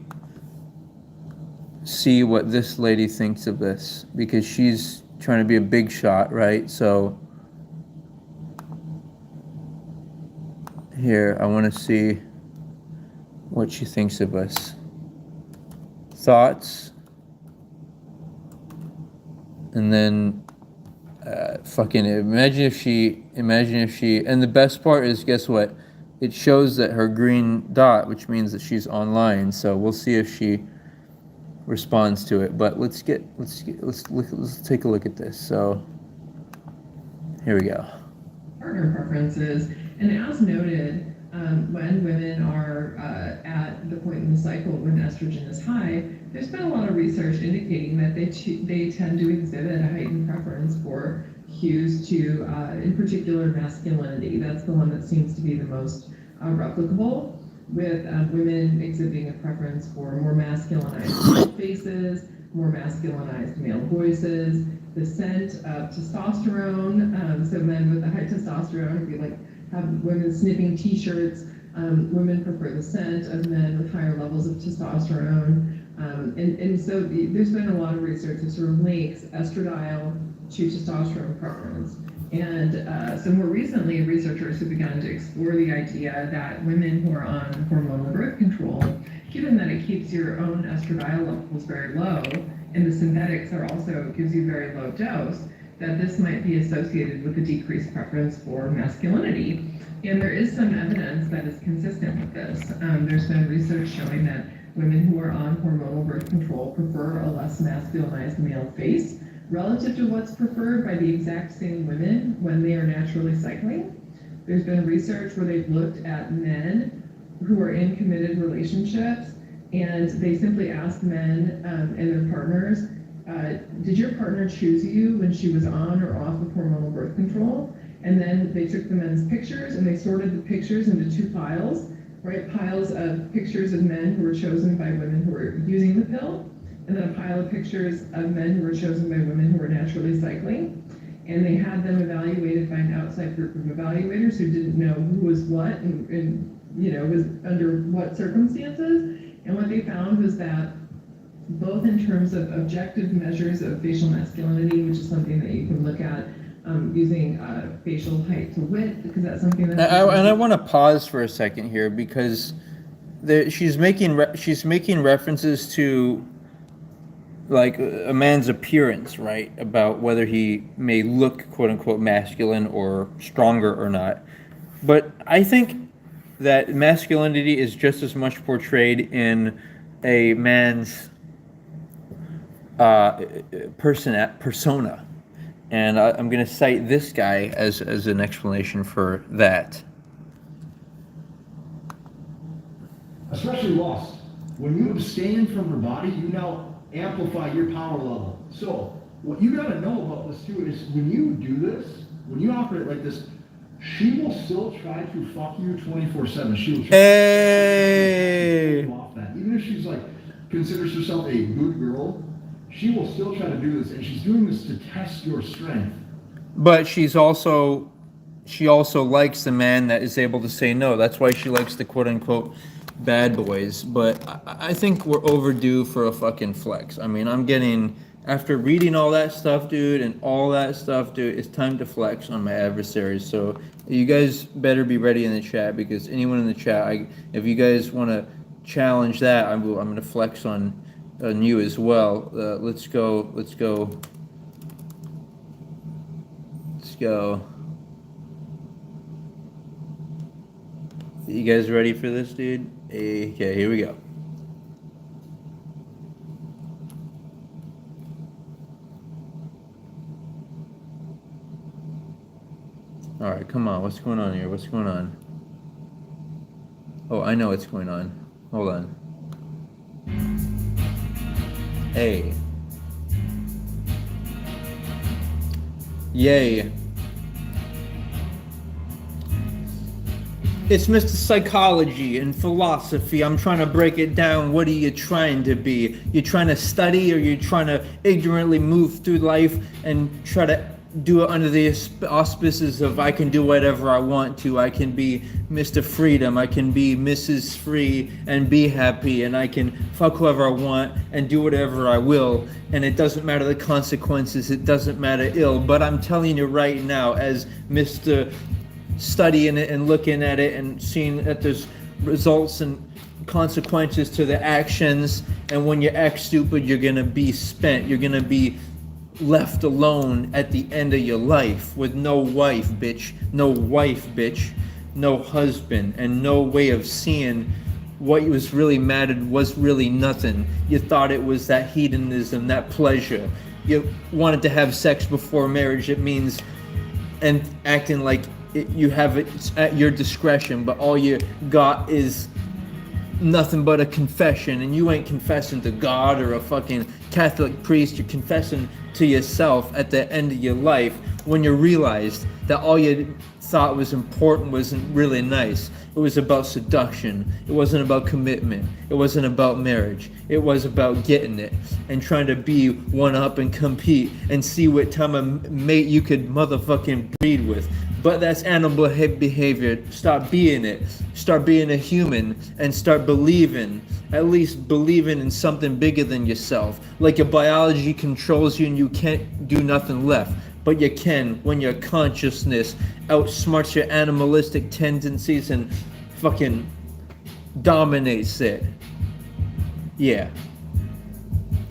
see what this lady thinks of this, because she's trying to be a big shot, right? So here, I want to see what she thinks of us. Thoughts, and then fucking imagine if she, and the best part is, guess what? It shows that her green dot, which means that she's online. So we'll see if she responds to it. But let's take a look at this. So here we go. Partner preferences, and as noted, when women are at the point in the cycle when estrogen is high, there's been a lot of research indicating that they tend to exhibit a heightened preference for cues to, in particular, masculinity. That's the one that seems to be the most replicable, with women exhibiting a preference for more masculinized male faces, more masculinized male voices, the scent of testosterone. So men with a high testosterone, if you have women sniffing t-shirts, women prefer the scent of men with higher levels of testosterone. And so there's been a lot of research that sort of links estradiol to testosterone preference. And so more recently, researchers have begun to explore the idea that women who are on hormonal birth control, given that it keeps your own estradiol levels very low, and the synthetics are also gives you very low dose, that this might be associated with a decreased preference for masculinity. And there is some evidence that is consistent with this. There's been research showing that women who are on hormonal birth control prefer a less masculinized male face relative to what's preferred by the exact same women when they are naturally cycling. There's been research where they've looked at men who are in committed relationships, and they simply asked men and their partners, did your partner choose you when she was on or off of hormonal birth control? And then they took the men's pictures and they sorted the pictures into two piles, right? Piles of pictures of men who were chosen by women who were using the pill, and then a pile of pictures of men who were chosen by women who were naturally cycling. and they had them evaluated by an outside group of evaluators who didn't know who was what and was under what circumstances. And what they found was that both in terms of objective measures of facial masculinity, which is something that you can look at using facial height to width, because that's something that. And I want to pause for a second here because she's making references to like a man's appearance, right? About whether he may look quote unquote masculine or stronger or not. But I think that masculinity is just as much portrayed in a man's persona. And I'm going to cite this guy as an explanation for that. Especially lust. When you abstain from her body, you now amplify your power level. So what you got to know about this too is when you do this, when you operate like this, she will still try to fuck you 24/7. She will try to off that. Even if she's like considers herself a good girl, she will still try to do this, and she's doing this to test your strength. But she also likes the man that is able to say no. That's why she likes the quote unquote bad boys. But I think we're overdue for a fucking flex. I mean, after reading all that stuff, dude, and all that stuff, dude, it's time to flex on my adversaries. So you guys better be ready in the chat, because anyone in the chat, if you guys want to challenge that, I'm going to flex on you as well. Let's go. You guys ready for this, dude? Okay, here we go. All right, come on. What's going on here? What's going on? Oh, I know what's going on. Hold on. Hey. Yay. It's Mr. Psychology and Philosophy. I'm trying to break it down. What are you trying to be? You're trying to study, or you're trying to ignorantly move through life and try to do it under the auspices of I can do whatever I want to. I can be Mr. Freedom. I can be Mrs. Free and be happy, and I can fuck whoever I want and do whatever I will, and it doesn't matter the consequences. It doesn't matter ill. But I'm telling you right now, as Mr. studying it and looking at it and seeing that there's results and consequences to the actions, and when you act stupid, you're gonna be spent. You're gonna be left alone at the end of your life with no wife, bitch, no husband, and no way of seeing what was really mattered was really nothing. You thought it was that hedonism, that pleasure. You wanted to have sex before marriage. It means, and acting like you have it at your discretion, but all you got is nothing but a confession, and you ain't confessing to God or a fucking Catholic priest. You're confessing to yourself at the end of your life, when you realized that all you thought was important wasn't really nice. It was about seduction. It wasn't about commitment. It wasn't about marriage. It was about getting it and trying to be one up and compete and see what time of mate you could motherfucking breed with. But that's animal behavior. Stop being it. Start being a human and start believing. At least believing in something bigger than yourself. Like your biology controls you and you can't do nothing left. But you can when your consciousness outsmarts your animalistic tendencies and fucking dominates it. Yeah.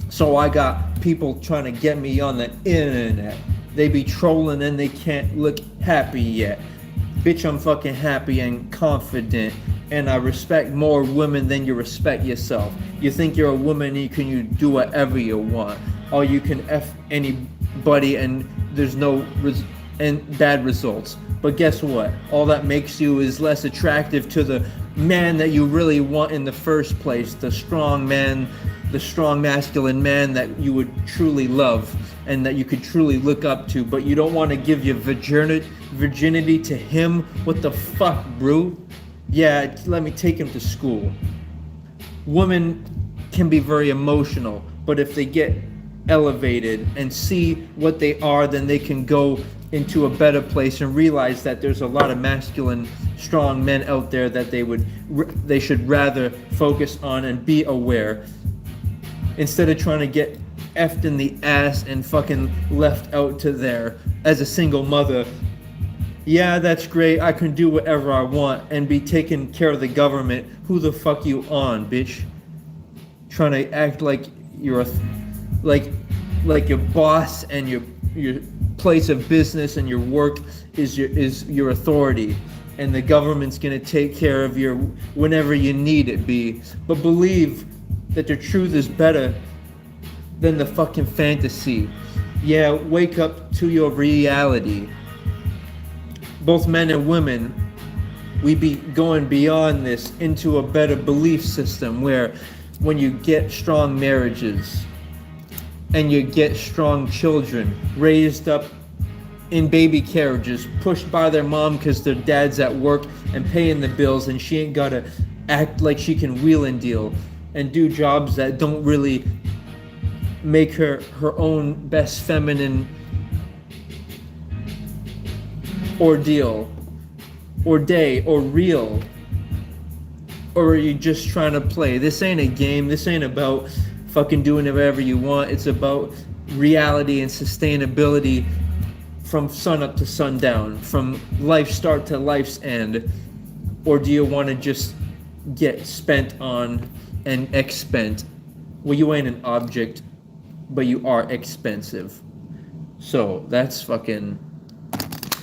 So I got people trying to get me on the internet. They be trolling and they can't look happy yet. Bitch, I'm fucking happy and confident, and I respect more women than you respect yourself. You think you're a woman and you do whatever you want, or you can F anybody and there's no bad results. But guess what? All that makes you is less attractive to the man that you really want in the first place, the strong man, the strong masculine man that you would truly love and that you could truly look up to, but you don't want to give your virginity to him. What the fuck, bro? Yeah, let me take him to school. Women can be very emotional, but if they get elevated and see what they are, then they can go into a better place and realize that there's a lot of masculine, strong men out there that they should rather focus on and be aware, instead of trying to get effed in the ass and fucking left out to there as a single mother. Yeah, that's great, I can do whatever I want and be taking care of the government. Who the fuck you on, bitch? Trying to act like you're like your boss and your place of business and your work is your authority, and the government's gonna take care of your whenever you need it be. But believe that the truth is better than the fucking fantasy. Yeah, wake up to your reality. Both men and women, we be going beyond this into a better belief system where when you get strong marriages and you get strong children raised up in baby carriages, pushed by their mom because their dad's at work and paying the bills, and she ain't gotta act like she can wheel and deal and do jobs that don't really make her own best feminine ordeal or day or real. Or are you just trying to play? This ain't a game. This ain't about fucking doing whatever you want. It's about reality and sustainability from sun up to sundown, from life start to life's end. Or do you want to just get spent on and expent? Well, you ain't an object, but you are expensive. So that's fucking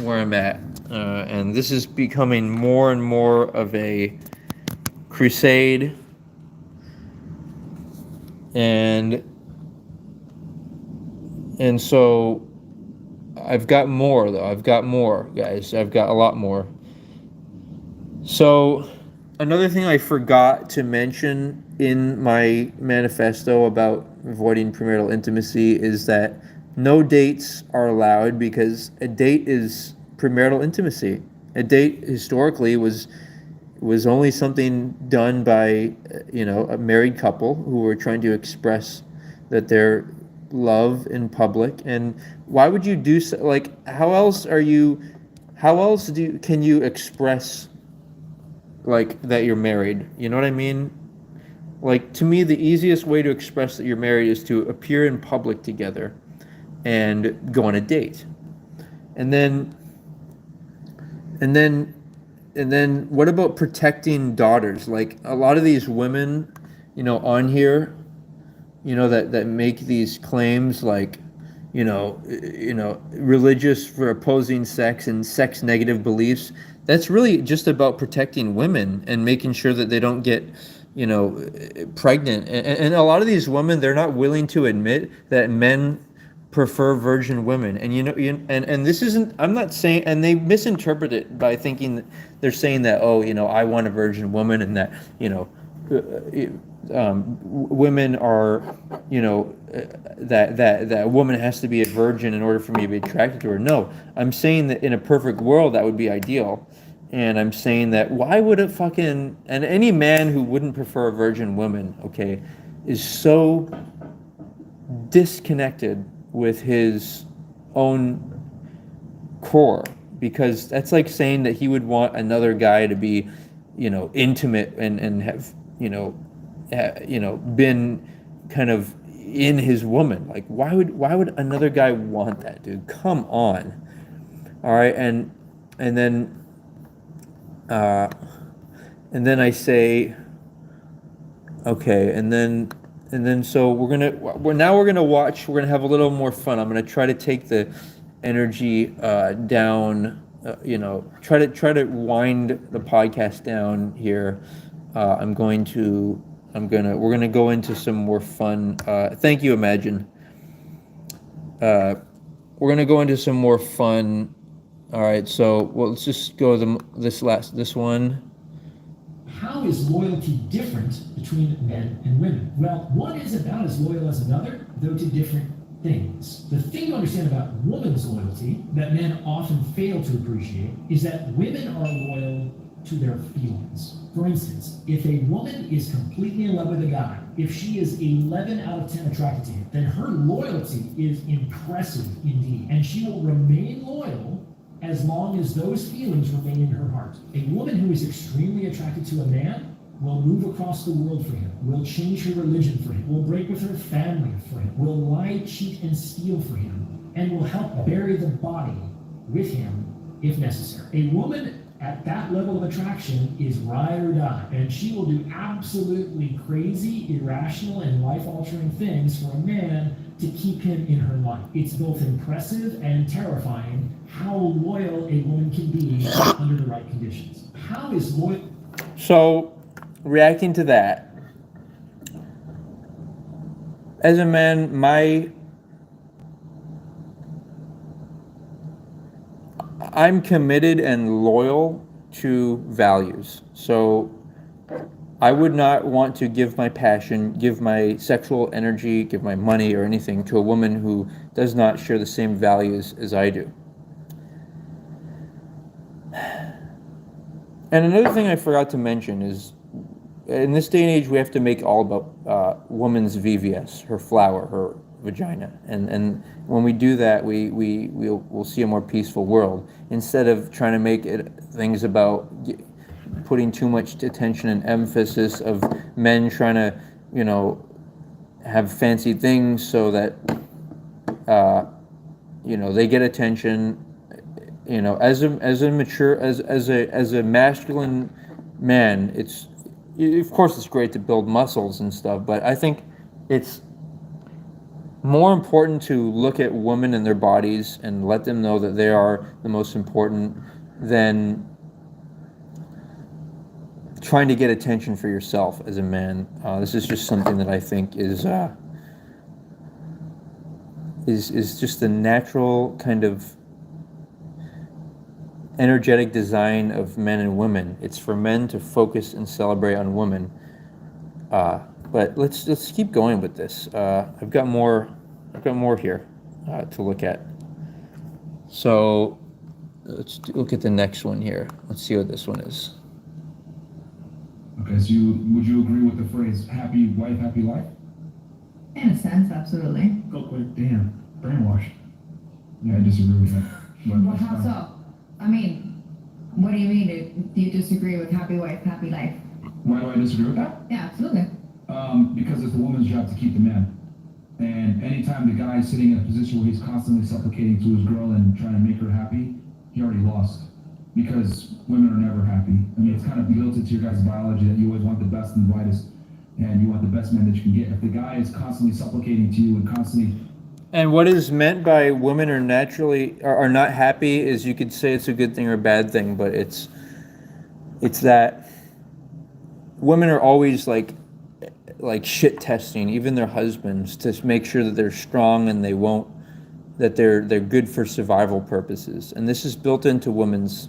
where I'm at. And this is becoming more and more of a crusade, and so I've got more though. I've got more, guys. I've got a lot more. So another thing I forgot to mention in my manifesto about avoiding premarital intimacy is that no dates are allowed, because a date is premarital intimacy. A date historically was only something done by, a married couple who were trying to express that their love in public. And why would you do so? Like, how else can you express like that you're married? You know what I mean? Like, to me, the easiest way to express that you're married is to appear in public together and go on a date. And then what about protecting daughters? Like, a lot of these women, on here, that make these claims, like, religious for opposing sex and sex negative beliefs. That's really just about protecting women and making sure that they don't get, pregnant. And a lot of these women, they're not willing to admit that men prefer virgin women. And and this isn't, I'm not saying, and they misinterpret it by thinking that they're saying that, I want a virgin woman, and that women are, that a woman has to be a virgin in order for me to be attracted to her. No, I'm saying that in a perfect world that would be ideal. And I'm saying that why would it fucking, and any man who wouldn't prefer a virgin woman, okay, is so disconnected with his own core, because that's like saying that he would want another guy to be, intimate and have, been kind of in his woman. Like, why would another guy want that, dude? Come on. All right, and then I say, okay, and then so we're gonna watch. We're gonna have a little more fun. I'm gonna try to take the energy down. Try to wind the podcast down here. We're gonna go into some more fun. Thank you, Imagine. We're gonna go into some more fun. All right, so let's just go this one. How is loyalty different between men and women? Well, one is about as loyal as another, though to different things. The thing to understand about women's loyalty that men often fail to appreciate is that women are loyal to their feelings. For instance, if a woman is completely in love with a guy, if she is 11 out of 10 attracted to him, then her loyalty is impressive indeed, and she will remain loyal as long as those feelings remain in her heart. A woman who is extremely attracted to a man will move across the world for him, will change her religion for him, will break with her family for him, will lie, cheat, and steal for him, and will help bury the body with him if necessary. A woman at that level of attraction is ride or die, and she will do absolutely crazy, irrational, and life-altering things for a man to keep him in her life. It's both impressive and terrifying how loyal a woman can be under the right conditions. How is loyal? So, reacting to that, as a man, I'm committed and loyal to values. So I would not want to give my passion, give my sexual energy, give my money or anything to a woman who does not share the same values as I do. And another thing I forgot to mention is, in this day and age, we have to make all about woman's VVS, her flower, her vagina, and when we do that, we'll see a more peaceful world, instead of trying to make it things about putting too much attention and emphasis of men trying to, have fancy things so that they get attention. As a mature, as a masculine man, of course it's great to build muscles and stuff, but I think it's more important to look at women and their bodies and let them know that they are the most important than trying to get attention for yourself as a man. This is just something that I think is just the natural kind of energetic design of men and women. It's for men to focus and celebrate on women. But let's keep going with this. I've got more here to look at. So let's look at the next one here. Let's see what this one is. Okay, so would you agree with the phrase "happy wife, happy life"? In a sense, absolutely. Go quick. Damn, brainwashed. Yeah, I disagree with that. But Well, that's how fine. so? I mean, what do you mean? Do you disagree with happy wife, happy life? Why do I disagree with that? Yeah, absolutely. Because it's the woman's job to keep the man. And anytime the guy is sitting in a position where he's constantly supplicating to his girl and trying to make her happy, he already lost. Because women are never happy. I mean, it's kind of built into your guys' biology that you always want the best and the brightest, and you want the best man that you can get. If the guy is constantly supplicating to you and constantly... And what is meant by women are not happy is, you could say it's a good thing or a bad thing, but it's that women are always like shit testing even their husbands to make sure that they're strong and that they're good for survival purposes. And this is built into women's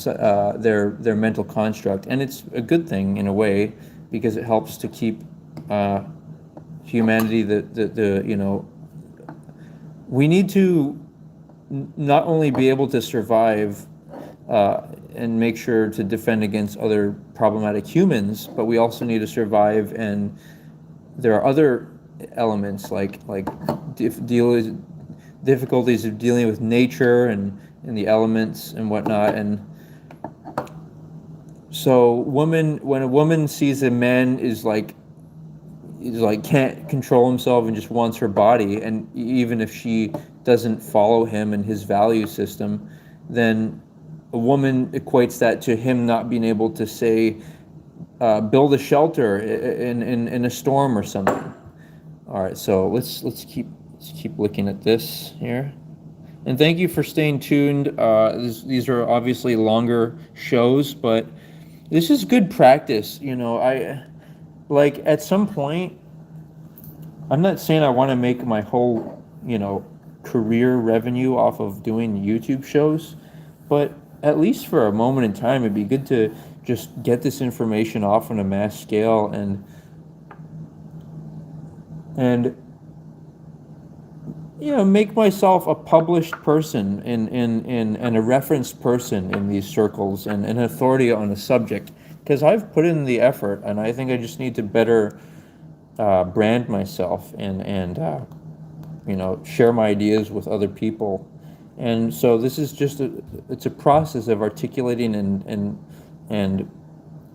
their mental construct, and it's a good thing in a way, because it helps to keep humanity, we need to not only be able to survive and make sure to defend against other problematic humans, but we also need to survive, and there are other elements like difficulties of dealing with nature and the elements and whatnot. And so when a woman sees a man is like can't control himself and just wants her body, and even if she doesn't follow him and his value system, then a woman equates that to him not being able to, say, build a shelter in a storm or something. All right, so let's keep looking at this here, and thank you for staying tuned. These are obviously longer shows, but this is good practice. At some point, I'm not saying I want to make my whole, career revenue off of doing YouTube shows, but at least for a moment in time, it'd be good to just get this information off on a mass scale and make myself a published person and a referenced person in these circles and an authority on a subject, because I've put in the effort, and I think I just need to better brand myself and share my ideas with other people. And so this is just it's a process of articulating and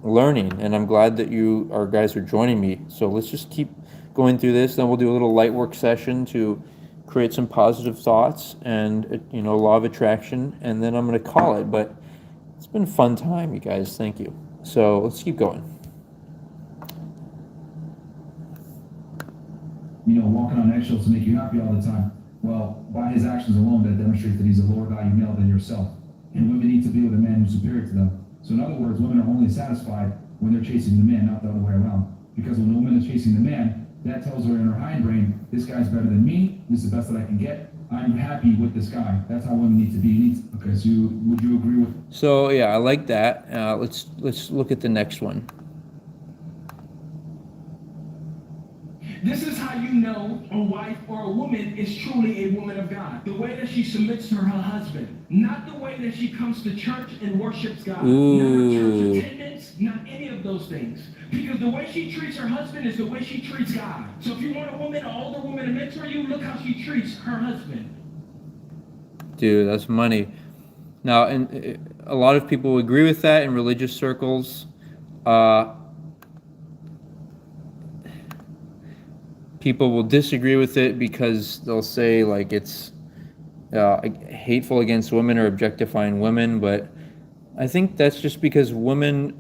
learning, and I'm glad that you guys are joining me. So let's just keep going through this. Then we'll do a little light work session to create some positive thoughts and law of attraction, and then I'm going to call it. But it's been a fun time, you guys. Thank you. So let's keep going. Walking on eggshells to make you happy all the time. Well, by his actions alone, that demonstrates that he's a lower value male than yourself. And women need to be with a man who's superior to them. So in other words, women are only satisfied when they're chasing the man, not the other way around. Because when a woman is chasing the man, that tells her in her hindbrain, this guy's better than me, this is the best that I can get, I'm happy with this guy. That's how women need to be. Okay, so would you agree with? So yeah, I like that. Let's look at the next one. This is how you know a wife or a woman is truly a woman of God. The way that she submits to her husband. Not the way that she comes to church and worships God. Ooh. Not her church attendance, not any of those things. Because the way she treats her husband is the way she treats God. So if you want a woman, an older woman to mentor you, look how she treats her husband. Dude, that's money. Now, and a lot of people agree with that in religious circles. People will disagree with it because they'll say like it's hateful against women or objectifying women, but I think that's just because women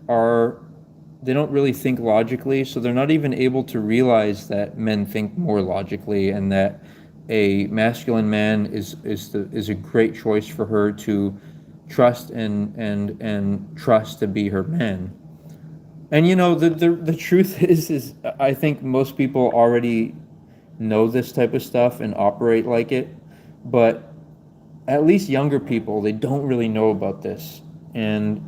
they don't really think logically, so they're not even able to realize that men think more logically, and that a masculine man is a great choice for her to trust and trust to be her man. And the truth is I think most people already know this type of stuff and operate like it, but at least younger people, they don't really know about this. And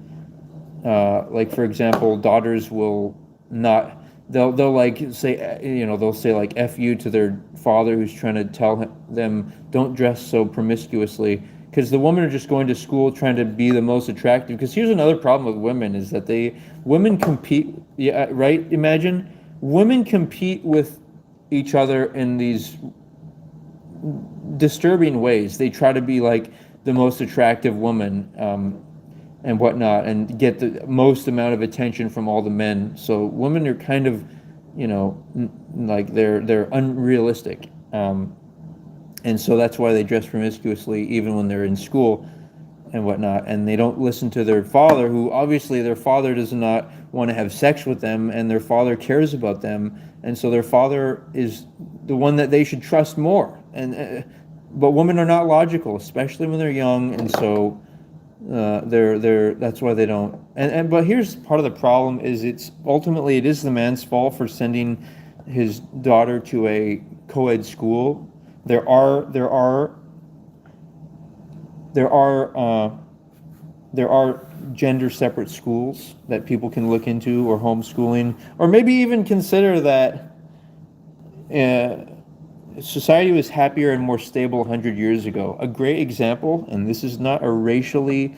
like for example, daughters will not, they'll like say, they'll say like F you to their father who's trying to tell them don't dress so promiscuously, because the women are just going to school trying to be the most attractive. Because here's another problem with women is that women compete, yeah, right? Imagine women compete with each other in these disturbing ways. They try to be like the most attractive woman and whatnot, and get the most amount of attention from all the men. So women are kind of, like they're unrealistic. And so that's why they dress promiscuously even when they're in school and whatnot. And they don't listen to their father, who obviously their father does not want to have sex with them, and their father cares about them. And so their father is the one that they should trust more. But women are not logical, especially when they're young. And so that's why they don't. But here's part of the problem is it is the man's fault for sending his daughter to a co-ed school. There are gender separate schools that people can look into, or homeschooling, or maybe even consider that society was happier and more stable 100 years ago. A great example, and this is not a racially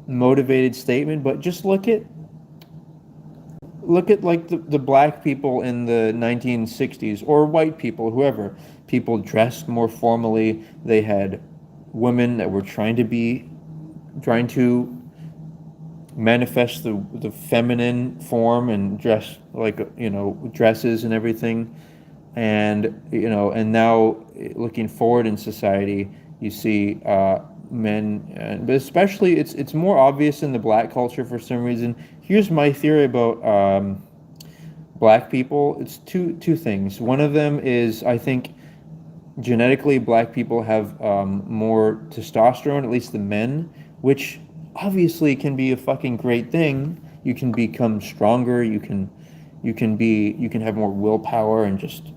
motivated statement, but just look at like the black people in the 1960s, or white people, whoever. People dressed more formally. They had women that were trying to manifest the feminine form and dress like, dresses and everything. And now looking forward in society, you see men, but especially it's more obvious in the black culture for some reason. Here's my theory about black people. It's two things. One of them is, I think, genetically black people have more testosterone, at least the men, which obviously can be a fucking great thing. You can become stronger. You can have more willpower and just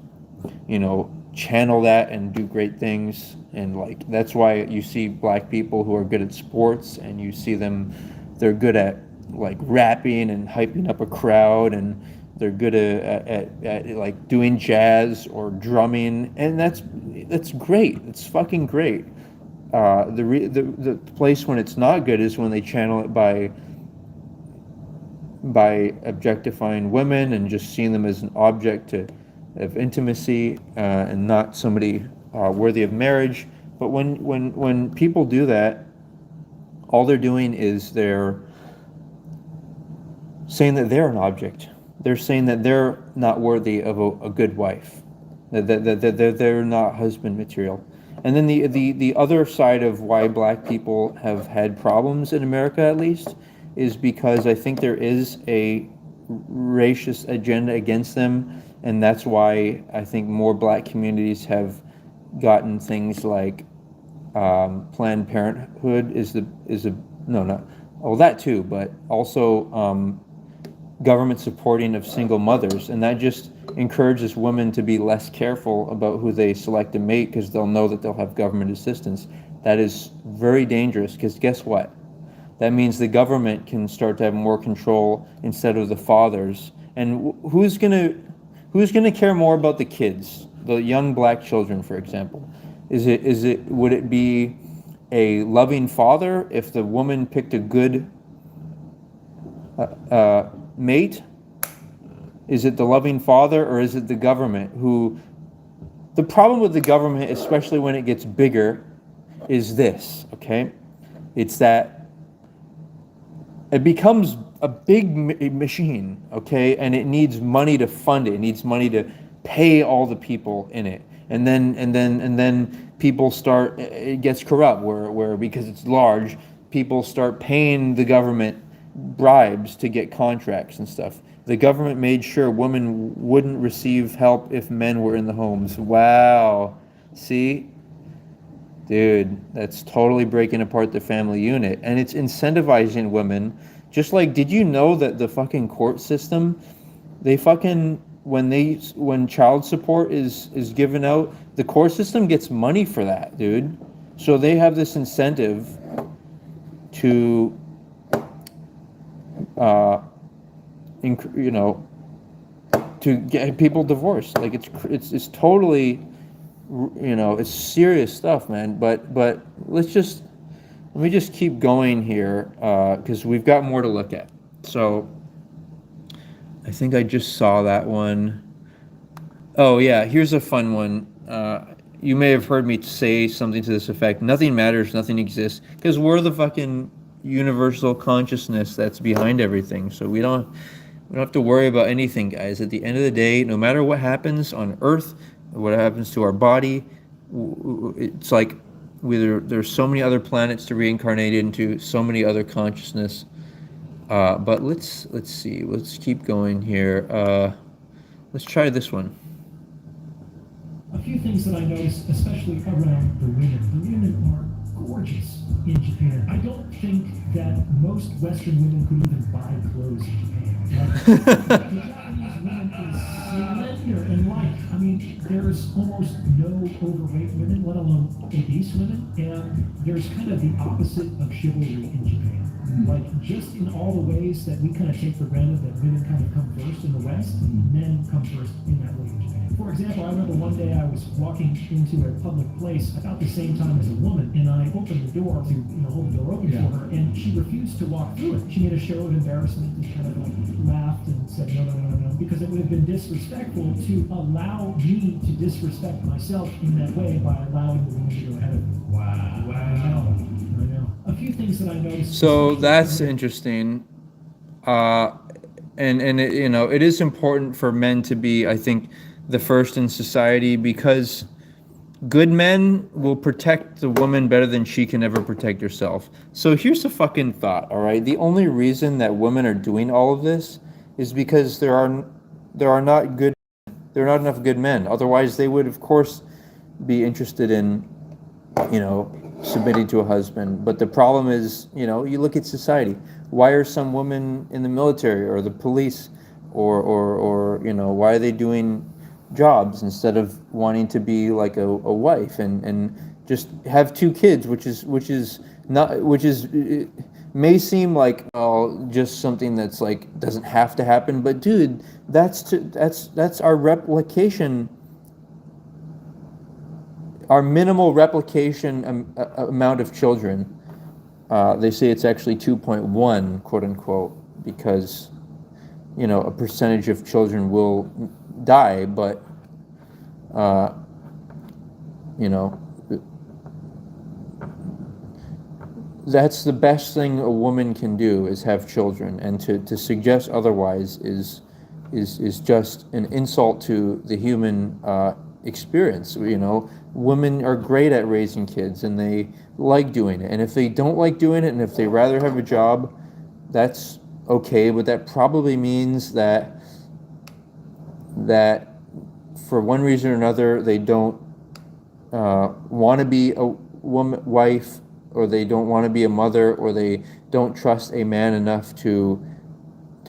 channel that and do great things. And like that's why you see black people who are good at sports, and you see they're good at like rapping and hyping up a crowd, and they're good at like doing jazz or drumming, and that's great. It's fucking great. The place when it's not good is when they channel it by objectifying women and just seeing them as an object of intimacy, and not somebody worthy of marriage. But when people do that, all they're doing is they're saying that they're an object. They're saying that they're not worthy of a good wife, that they're not husband material. And then the other side of why black people have had problems in America, at least, is because I think there is a racist agenda against them, and that's why I think more black communities have gotten things like Planned Parenthood that too, but also government supporting of single mothers, and that just encourages women to be less careful about who they select to mate because they'll know that they'll have government assistance. That is very dangerous because guess what? That means the government can start to have more control instead of the fathers. And who's gonna care more about the kids, the young black children, for example? Would it be a loving father if the woman picked a good mate? Is it the loving father, or is it the government who... The problem with the government, especially when it gets bigger, is this, okay? It's that it becomes a big machine, okay? And it needs money to fund it. It needs money to pay all the people in it. And then people start, it gets corrupt where because it's large, people start paying the government bribes to get contracts and stuff. The government made sure women wouldn't receive help if men were in the homes. Wow. See? Dude, that's totally breaking apart the family unit. And it's incentivizing women. Just like, did you know that the fucking court system, they fucking, when child support is given out, the court system gets money for that, dude. So they have this incentive to to get people divorced. Like it's totally, it's serious stuff, man. But let me just keep going here, because we've got more to look at. So I think I just saw that one. Oh yeah, here's a fun one. You may have heard me say something to this effect: nothing matters, nothing exists, because we're the fucking universal consciousness that's behind everything. So we don't have to worry about anything, guys. At the end of the day, no matter what happens on Earth, what happens to our body, it's like there's so many other planets to reincarnate into, so many other consciousness. But let's see. Let's keep going here. Let's try this one. A few things that I noticed, especially around the women. The women are gorgeous in Japan. I don't think that most Western women could even buy clothes in Japan. The Japanese woman is slender and light. I mean, there's almost no overweight women, let alone obese women, and there's kind of the opposite of chivalry in Japan. Like, just in all the ways that we kind of take for granted that women kind of come first in the West, men come first in that way in Japan. For example, I remember one day I was walking into a public place about the same time as a woman, and I opened the door to hold the door open for her, and she refused to walk through it. She made a show of embarrassment and kind of like laughed and said, no, because it would have been disrespectful to allow me to disrespect myself in that way by allowing the woman to go ahead of me. Wow. I know. A few things that I noticed. So that's interesting. And it is important for men to be, I think, the first in society, because good men will protect the woman better than she can ever protect herself. So here's a fucking thought, all right? The only reason that women are doing all of this is because there are not enough good men. Otherwise, they would, of course, be interested in, submitting to a husband. But the problem is, you look at society. Why are some women in the military or the police, or why are they doing jobs instead of wanting to be like a wife and just have two kids, which is may seem like, oh, just something that's like doesn't have to happen, but dude, that's our replication, our minimal replication amount of children. They say it's actually 2.1, quote unquote, because, you know, a percentage of children will die, but, you know, that's the best thing a woman can do, is have children, and to suggest otherwise is just an insult to the human experience. You know, women are great at raising kids, and they like doing it. And if they don't like doing it, and if they rather have a job, that's okay. But that probably means that for one reason or another, they don't want to be a wife, or they don't want to be a mother, or they don't trust a man enough to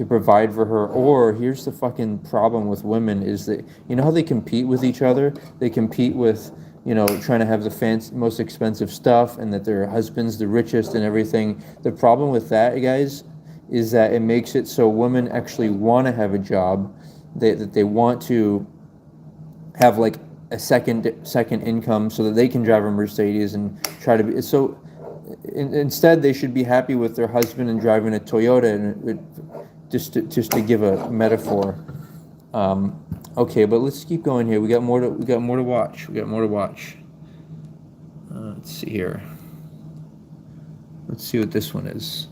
provide for her. Or here's the fucking problem with women, is that, you know how they compete with each other? They compete with, you know, trying to have the most expensive stuff, and that their husband's the richest and everything. The problem with that, guys, is that it makes it so women actually want to have a job, that they want to have like a second income, so that they can drive a Mercedes and try to be so. Instead, they should be happy with their husband and driving a Toyota, and just to give a metaphor. Okay, but let's keep going here. We got more to watch. Let's see here. Let's see what this one is.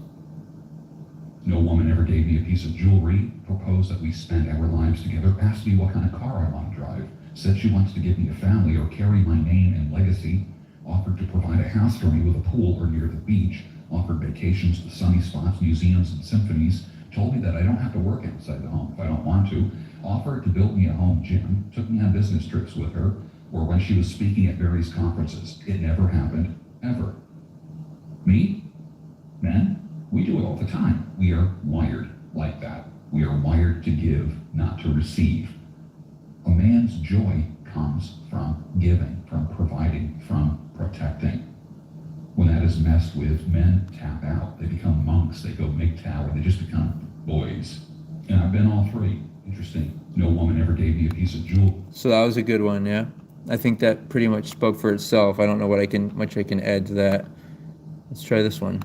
No woman ever gave me a piece of jewelry, proposed that we spend our lives together, asked me what kind of car I want to drive, said she wants to give me a family or carry my name and legacy, offered to provide a house for me with a pool or near the beach, offered vacations to sunny spots, museums, and symphonies, told me that I don't have to work outside the home if I don't want to, offered to build me a home gym, took me on business trips with her, or when she was speaking at various conferences. It never happened, ever. Me? Men? We do it all the time. We are wired like that. We are wired to give, not to receive. A man's joy comes from giving, from providing, from protecting. When that is messed with, men tap out. They become monks. They go MGTOW. They just become boys. And I've been all three. Interesting. No woman ever gave me a piece of jewelry. So that was a good one, yeah. I think that pretty much spoke for itself. I don't know what much I can add to that. Let's try this one.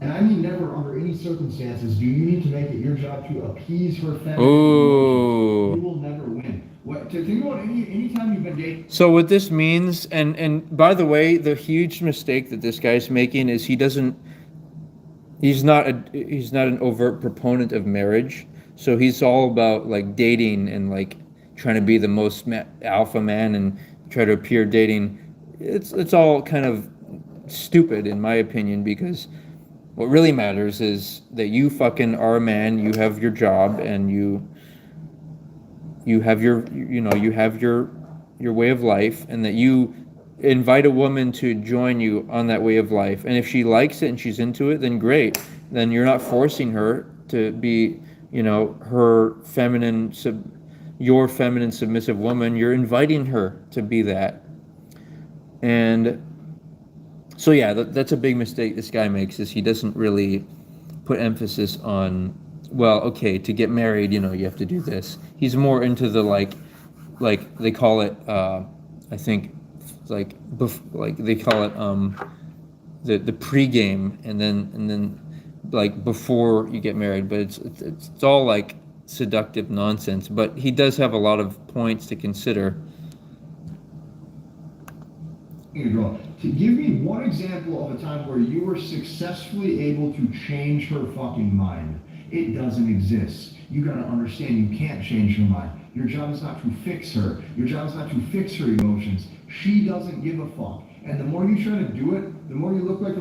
And I mean, never under any circumstances do you need to make it your job to appease her feminine Ooh. emotions. You will never win. Think about any time you've been dating. So what this means, and by the way, the huge mistake that this guy's making is he's not an overt proponent of marriage. So he's all about like dating and like trying to be the most alpha man and try to appear dating. It's all kind of stupid in my opinion, because what really matters is that you fucking are a man, you have your job, and you have your way of life, and that you invite a woman to join you on that way of life. And if she likes it and she's into it, then great. Then you're not forcing her to be, you know, your feminine submissive woman. You're inviting her to be that. And so yeah, that's a big mistake this guy makes, is he doesn't really put emphasis on, well, okay, to get married, you know, you have to do this. He's more into the like they call it, I think, like they call it the pregame, and then like before you get married. But it's all like seductive nonsense. But he does have a lot of points to consider. To give me one example of a time where you were successfully able to change her fucking mind. It doesn't exist. You gotta understand, you can't change her mind. Your job is not to fix her. Your job is not to fix her emotions. She doesn't give a fuck. And the more you try to do it, the more you look like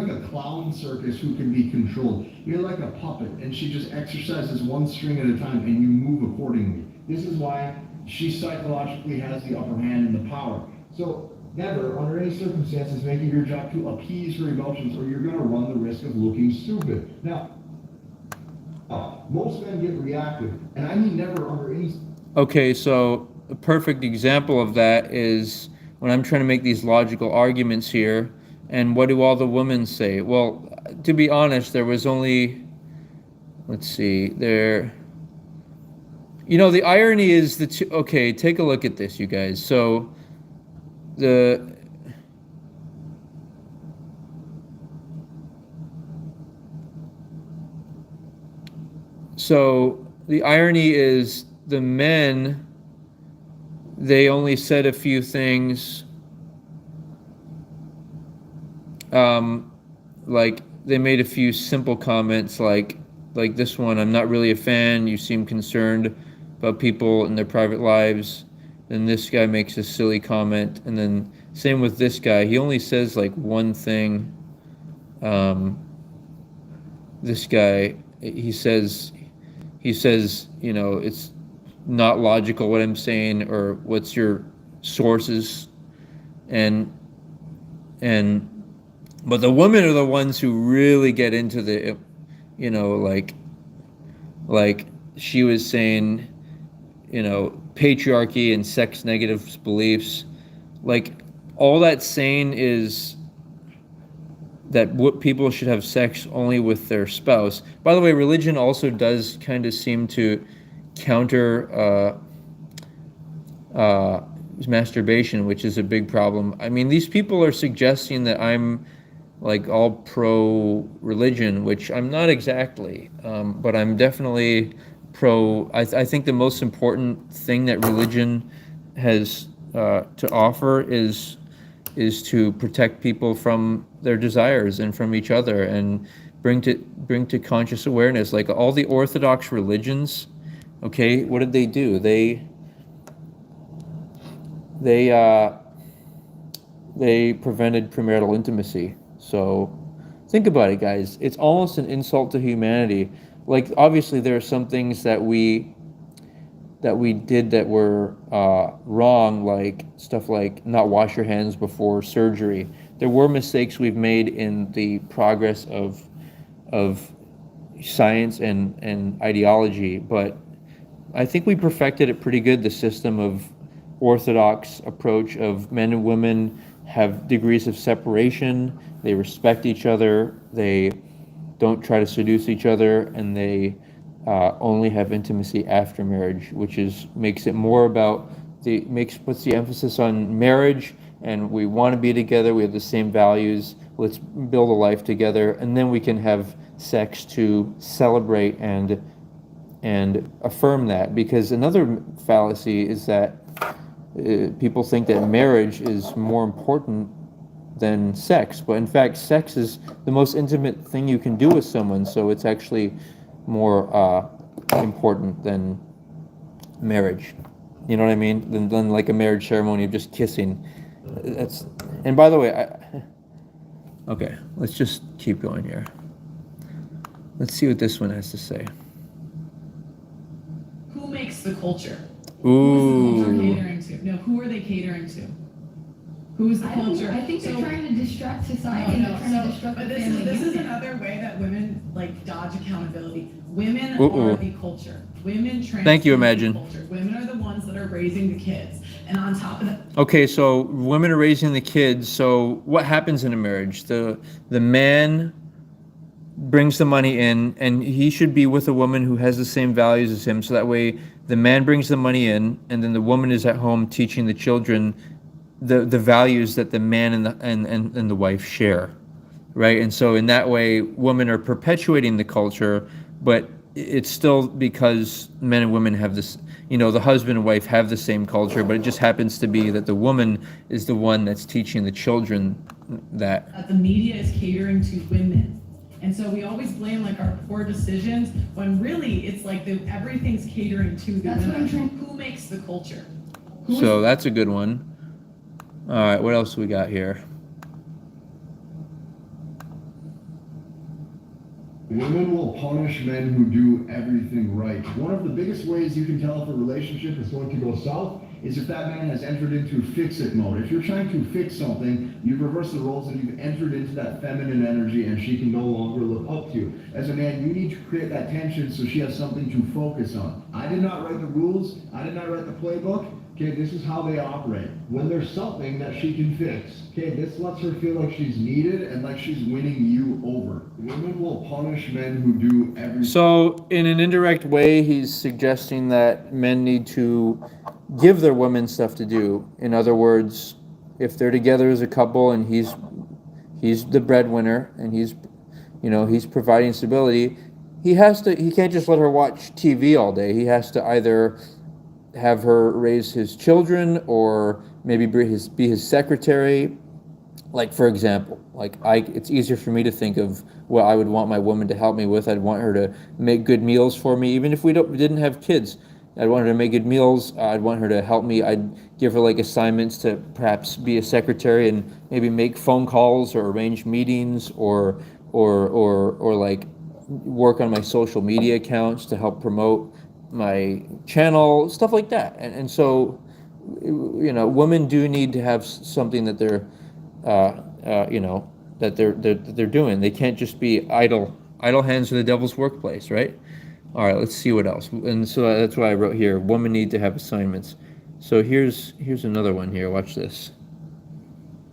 a clown circus who can be controlled. You're like a puppet, and she just exercises one string at a time, and you move accordingly. This is why she psychologically has the upper hand and the power. So never, under any circumstances, make it your job to appease her emotions, or you're gonna run the risk of looking stupid. Now, most men get reactive, and I mean never under any... Okay, so a perfect example of that is when I'm trying to make these logical arguments here, And what do all the women say? Well, to be honest, there was only, let's see, there, the irony is okay, take a look at this, you guys. So the irony is the men, they only said a few things. Like they made a few simple comments like this one, I'm not really a fan, you seem concerned about people in their private lives. Then this guy makes a silly comment, and then same with this guy, he only says like one thing. This guy, he says, it's not logical what I'm saying, or what's your sources, but the women are the ones who really get into the, like she was saying, patriarchy and sex negative beliefs. Like all that's saying is that people should have sex only with their spouse. By the way, religion also does kind of seem to counter masturbation, which is a big problem. I mean, these people are suggesting that I'm like all pro-religion, which I'm not exactly, but I'm definitely pro. I think the most important thing that religion has to offer is to protect people from their desires and from each other, and bring to conscious awareness. Like all the Orthodox religions, okay, what did they do? They prevented premarital intimacy. So think about it, guys. It's almost an insult to humanity. Like obviously there are some things that we did that were wrong, like stuff like not wash your hands before surgery. There were mistakes we've made in the progress of science and ideology, but I think we perfected it pretty good, the system of Orthodox approach of men and women have degrees of separation, they respect each other, they don't try to seduce each other, and they only have intimacy after marriage, which makes it more about puts the emphasis on marriage, and we want to be together, we have the same values, let's build a life together, and then we can have sex to celebrate and affirm that. Because another fallacy is that people think that marriage is more important than sex, but in fact sex is the most intimate thing you can do with someone, so it's actually more important than marriage. You know what I mean? Than like a marriage ceremony of just kissing. And by the way, okay, let's just keep going here. Let's see what this one has to say. Who makes the culture? Ooh. Who's the culture catering to? No, who are they catering to? Who's the culture? I think they're trying to distract society. No, They're trying to distract but the this family is unit. another way that women like dodge accountability. Women Uh-oh. are the culture. Women Thank you, Imagine. the culture. Women are the ones that are raising the kids. And on top of that, Okay, so women are raising the kids. So what happens in a marriage? The man brings the money in, and he should be with a woman who has the same values as him. So that way, the man brings the money in, and then the woman is at home teaching the children the values that the man and the wife share, right? And so in that way, women are perpetuating the culture, but it's still because men and women have this, the husband and wife have the same culture, but it just happens to be that the woman is the one that's teaching the children that. the media is catering to women. And so we always blame like our poor decisions when really it's like everything's catering to the That's what women. I'm trying- Who makes the culture? So that's a good one. All right, what else we got here? Women will punish men who do everything right. One of the biggest ways you can tell if a relationship is going to go south is if that man has entered into fix-it mode. If you're trying to fix something, you've reversed the roles and you've entered into that feminine energy and she can no longer look up to you. As a man, you need to create that tension so she has something to focus on. I did not write the rules. I did not write the playbook. Okay, this is how they operate. When there's something that she can fix, okay, this lets her feel like she's needed and like she's winning you over. Women will punish men who do everything. So, in an indirect way, he's suggesting that men need to give their women stuff to do. In other words, if they're together as a couple and he's the breadwinner and he's providing stability, he can't just let her watch TV all day. He has to either have her raise his children or maybe be his secretary. Like, for example, it's easier for me to think of what I would want my woman to help me with. I'd want her to make good meals for me, even if we didn't have kids. I'd want her to make good meals. I'd want her to help me. I'd give her like assignments to perhaps be a secretary and maybe make phone calls or arrange meetings or like work on my social media accounts to help promote my channel, stuff like that. And so, women do need to have something that they're that they're doing. They can't just be idle hands in the devil's workplace, right? All right, let's see what else. And so that's why I wrote here, women need to have assignments. So here's another one here. Watch this.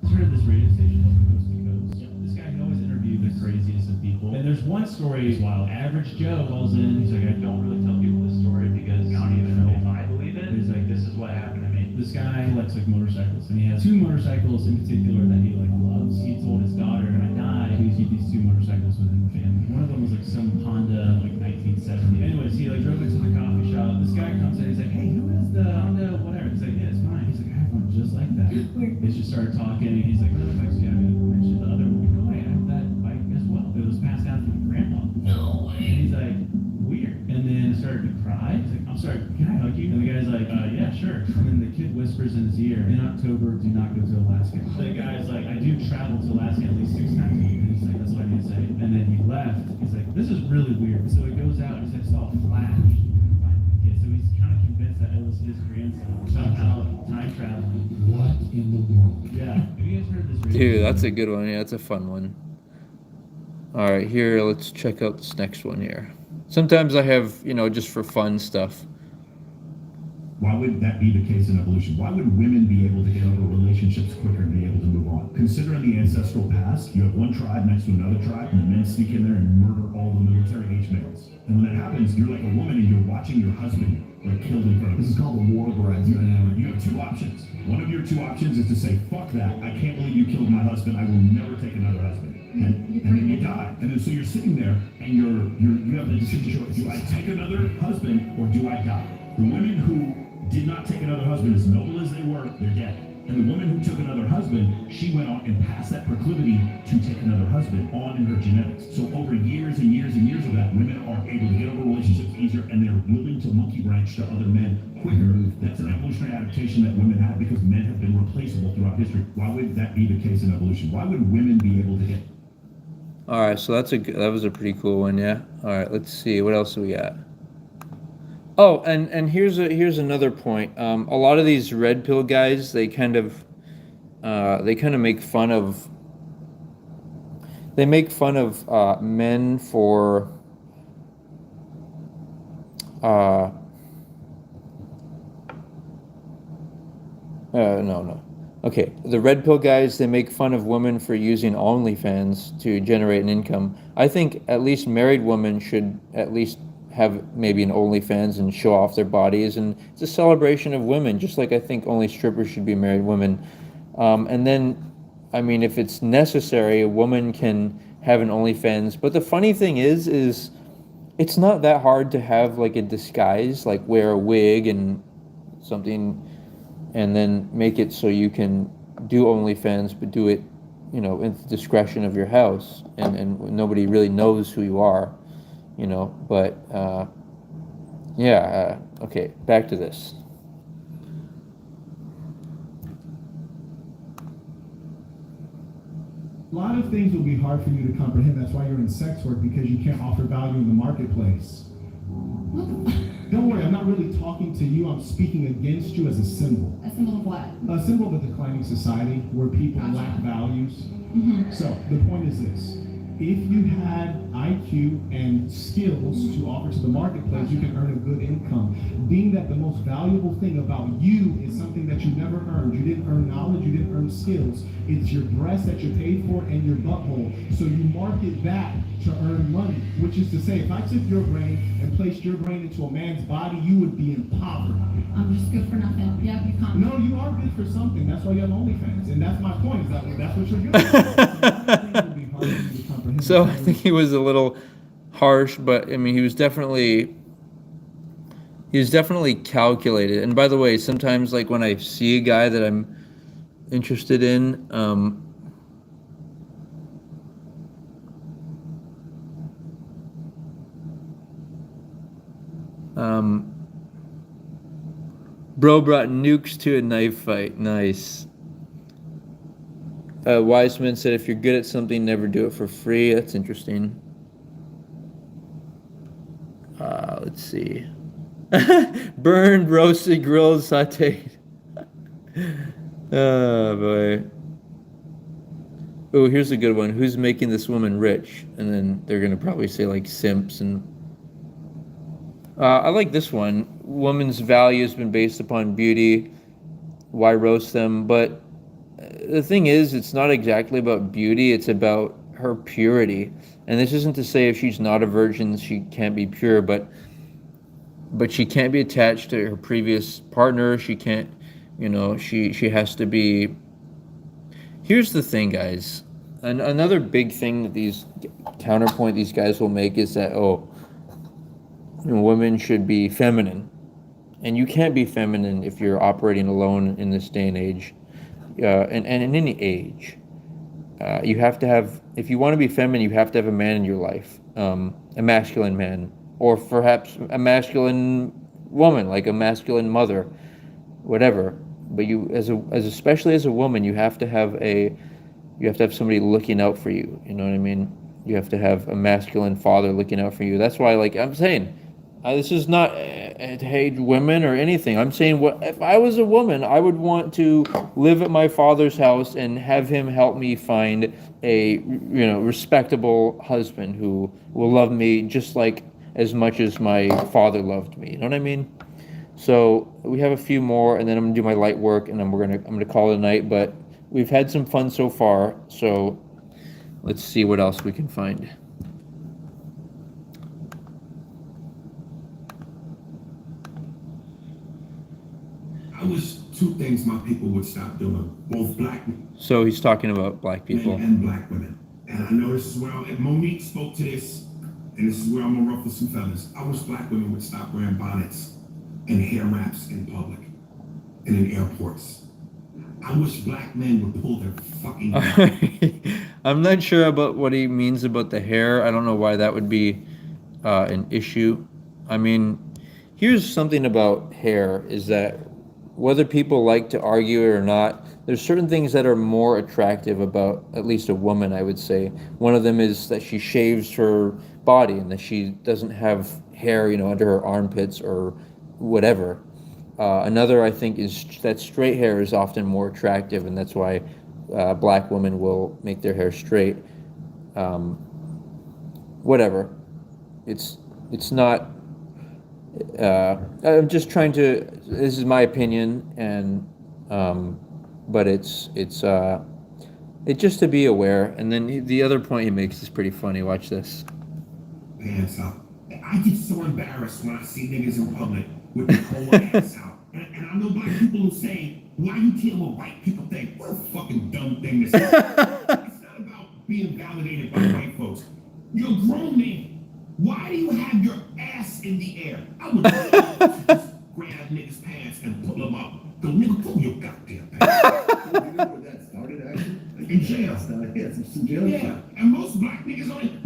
Heard of this radio station called Coast to Coast? Yeah. This guy can always interview the craziest of people. And there's one story, while average Joe calls in, he's like, I don't really tell people this story because I don't even know if I believe it. He's like, this is what happened to me. This guy collects like motorcycles, and he has 2 motorcycles in particular that he like loves. He told his daughter, when I die, please keep these 2 motorcycles within the family. One of them was like some Honda, like 1970. Anyways, he like drove into the coffee shop. This guy comes in, he's like, hey, who is the Honda, whatever? He's like, yeah, it's mine. He's like, I have one just like that. They just started talking, and he's like, no, thanks, yeah, I mentioned the other one. No, I have that bike as well. It was passed down from grandpa. No way. And he's like, weird. And then started to cry. He's like, I'm sorry, can I hug you? And the guy's like, yeah, sure. And then the kid whispers in his ear, in October, do not go to Alaska. The guy's like, I do travel to Alaska at least 6 times a week. And he's like, that's what I need to say. And then he left. He's like, this is really weird. So he goes out, he's like, saw a flash. Yeah, so he's kind of convinced that it was his grandson. Somehow time traveling. What in the world? Yeah. Have you guys heard this radio? Dude, that's a good one. Yeah, that's a fun one. All right, here, let's check out this next one here. Sometimes I have, just for fun stuff. Why would that be the case in evolution? Why would women be able to get over relationships quicker and be able to move on? Considering the ancestral past, you have one tribe next to another tribe, and the men sneak in there and murder all the military-age males. And when that happens, you're like a woman and you're watching your husband like killed in front of you. This is called a war bride. You have 2 options. One of your 2 options is to say, fuck that, I can't believe you killed my husband, I will never take another husband. And then you die. And then so you're sitting there and you have the decision choice. Do I take another husband or do I die? The women who did not take another husband, as noble as they were, they're dead. And the woman who took another husband, she went on and passed that proclivity to take another husband on in her genetics. So over years and years and years of that, women are able to get over relationships easier and they're willing to monkey wrench to other men quicker. That's an evolutionary adaptation that women have because men have been replaceable throughout history. Why would that be the case in evolution? Why would women be able to get? All right, so that was a pretty cool one, yeah. All right, let's see what else do we got. Oh, and here's another point. A lot of these red pill guys, they kind of make fun of men for no. Okay, the red pill guys, they make fun of women for using OnlyFans to generate an income. I think at least married women should at least have maybe an OnlyFans and show off their bodies, and it's a celebration of women, just like I think only strippers should be married women. And then, I mean, if it's necessary, a woman can have an OnlyFans. But the funny thing is it's not that hard to have like a disguise, like wear a wig and something, and then make it so you can do OnlyFans, but do it, in the discretion of your house, and nobody really knows who you are, but okay, back to this. A lot of things will be hard for you to comprehend. That's why you're in sex work, because you can't offer value in the marketplace. Don't worry, I'm not really talking to you. I'm speaking against you as a symbol. A symbol of what? A symbol of a declining society where people lack values. Mm-hmm. So the point is this. if you had IQ and skills to offer to the marketplace, you can earn a good income. Being that the most valuable thing about you is something that you never earned. You didn't earn knowledge, you didn't earn skills. It's your breast that you paid for and your butthole. So you market that to earn money, which is to say, if I took your brain and placed your brain into a man's body, you would be impoverished. I'm just good for nothing. Yep, you can't. No, you are good for something. That's why you have OnlyFans. And that's my point, is that that's what you're doing. So I think he was a little harsh, but I mean he was definitely calculated. And by the way, sometimes like when I see a guy that I'm interested in, bro brought nukes to a knife fight. Nice. Wiseman said, if you're good at something, never do it for free. That's interesting. Let's see. Burned, roasted, grilled, sauteed. Oh, boy. Oh, here's a good one. Who's making this woman rich? And then they're going to probably say, like, simps. And I like this one. Woman's value has been based upon beauty. Why roast them? But the thing is, it's not exactly about beauty, it's about her purity. And this isn't to say if she's not a virgin, she can't be pure, but she can't be attached to her previous partner. She can't, she has to be. Here's the thing, guys. Another big thing that these guys will make is that, women should be feminine. And you can't be feminine if you're operating alone in this day and age. And in any age, you have to have, if you want to be feminine, you have to have a man in your life, a masculine man, or perhaps a masculine woman, like a masculine mother, whatever. But you, especially as a woman, you have to have somebody looking out for you. You know what I mean? You have to have a masculine father looking out for you. That's why, like I'm saying, this is not to hate women or anything. I'm saying, if I was a woman, I would want to live at my father's house and have him help me find a respectable husband who will love me just like as much as my father loved me. You know what I mean? So we have a few more, and then I'm gonna do my light work, and I'm gonna call it a night. But we've had some fun so far, so let's see what else we can find. I wish two things my people would stop doing, both black So he's talking about black people. and black women. And I know this is where Monique spoke to this, and this is where I'm gonna ruffle some feathers. I wish black women would stop wearing bonnets and hair wraps in public and in airports. I wish black men would pull their fucking I'm not sure about what he means about the hair. I don't know why that would be an issue. I mean, here's something about hair, is that whether people like to argue it or not, there's certain things that are more attractive about at least a woman, I would say. One of them is that she shaves her body and that she doesn't have hair, under her armpits or whatever. Another, I think, is that straight hair is often more attractive, and that's why black women will make their hair straight. Whatever. It's not. I'm just trying to. This is my opinion, and but it's just to be aware. And then the other point he makes is pretty funny. Watch this. Pants up. I get so embarrassed when I see niggas in public with their whole ass out. And I know black people who say, why you dealing with white people think, what a fucking dumb thing this is. It's not about being validated by white folks. You're a grown man. Why do you have your ass in the air? I would love to just grab niggas' pants and pull them up. Go, nigga, pull your goddamn pants. You know where that started, actually? In jail. Some jail. Yeah, and most black men don't even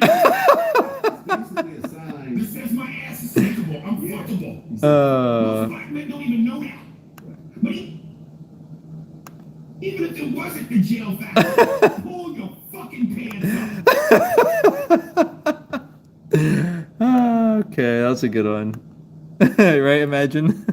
basically a sign. This says my ass is fuckable. I'm fuckable. Most black men don't even know that. But even if it wasn't the jail factor, pull your fucking pants up. Okay, that's a good one. Right, imagine?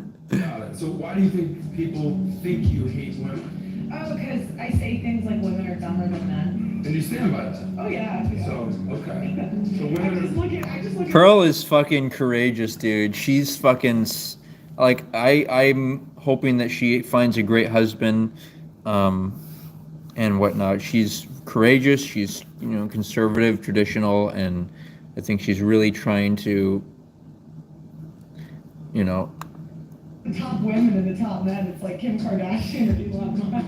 So why do you think people think you hate women? Oh, because I say things like women are dumber than men. And you stand by that? Oh yeah. So, okay. So I just look at Pearl is fucking courageous, dude. She's fucking like I'm hoping that she finds a great husband, and whatnot. She's courageous. She's conservative, traditional, and I think she's really trying to, the top women and the top men. It's like Kim Kardashian or Elon Musk.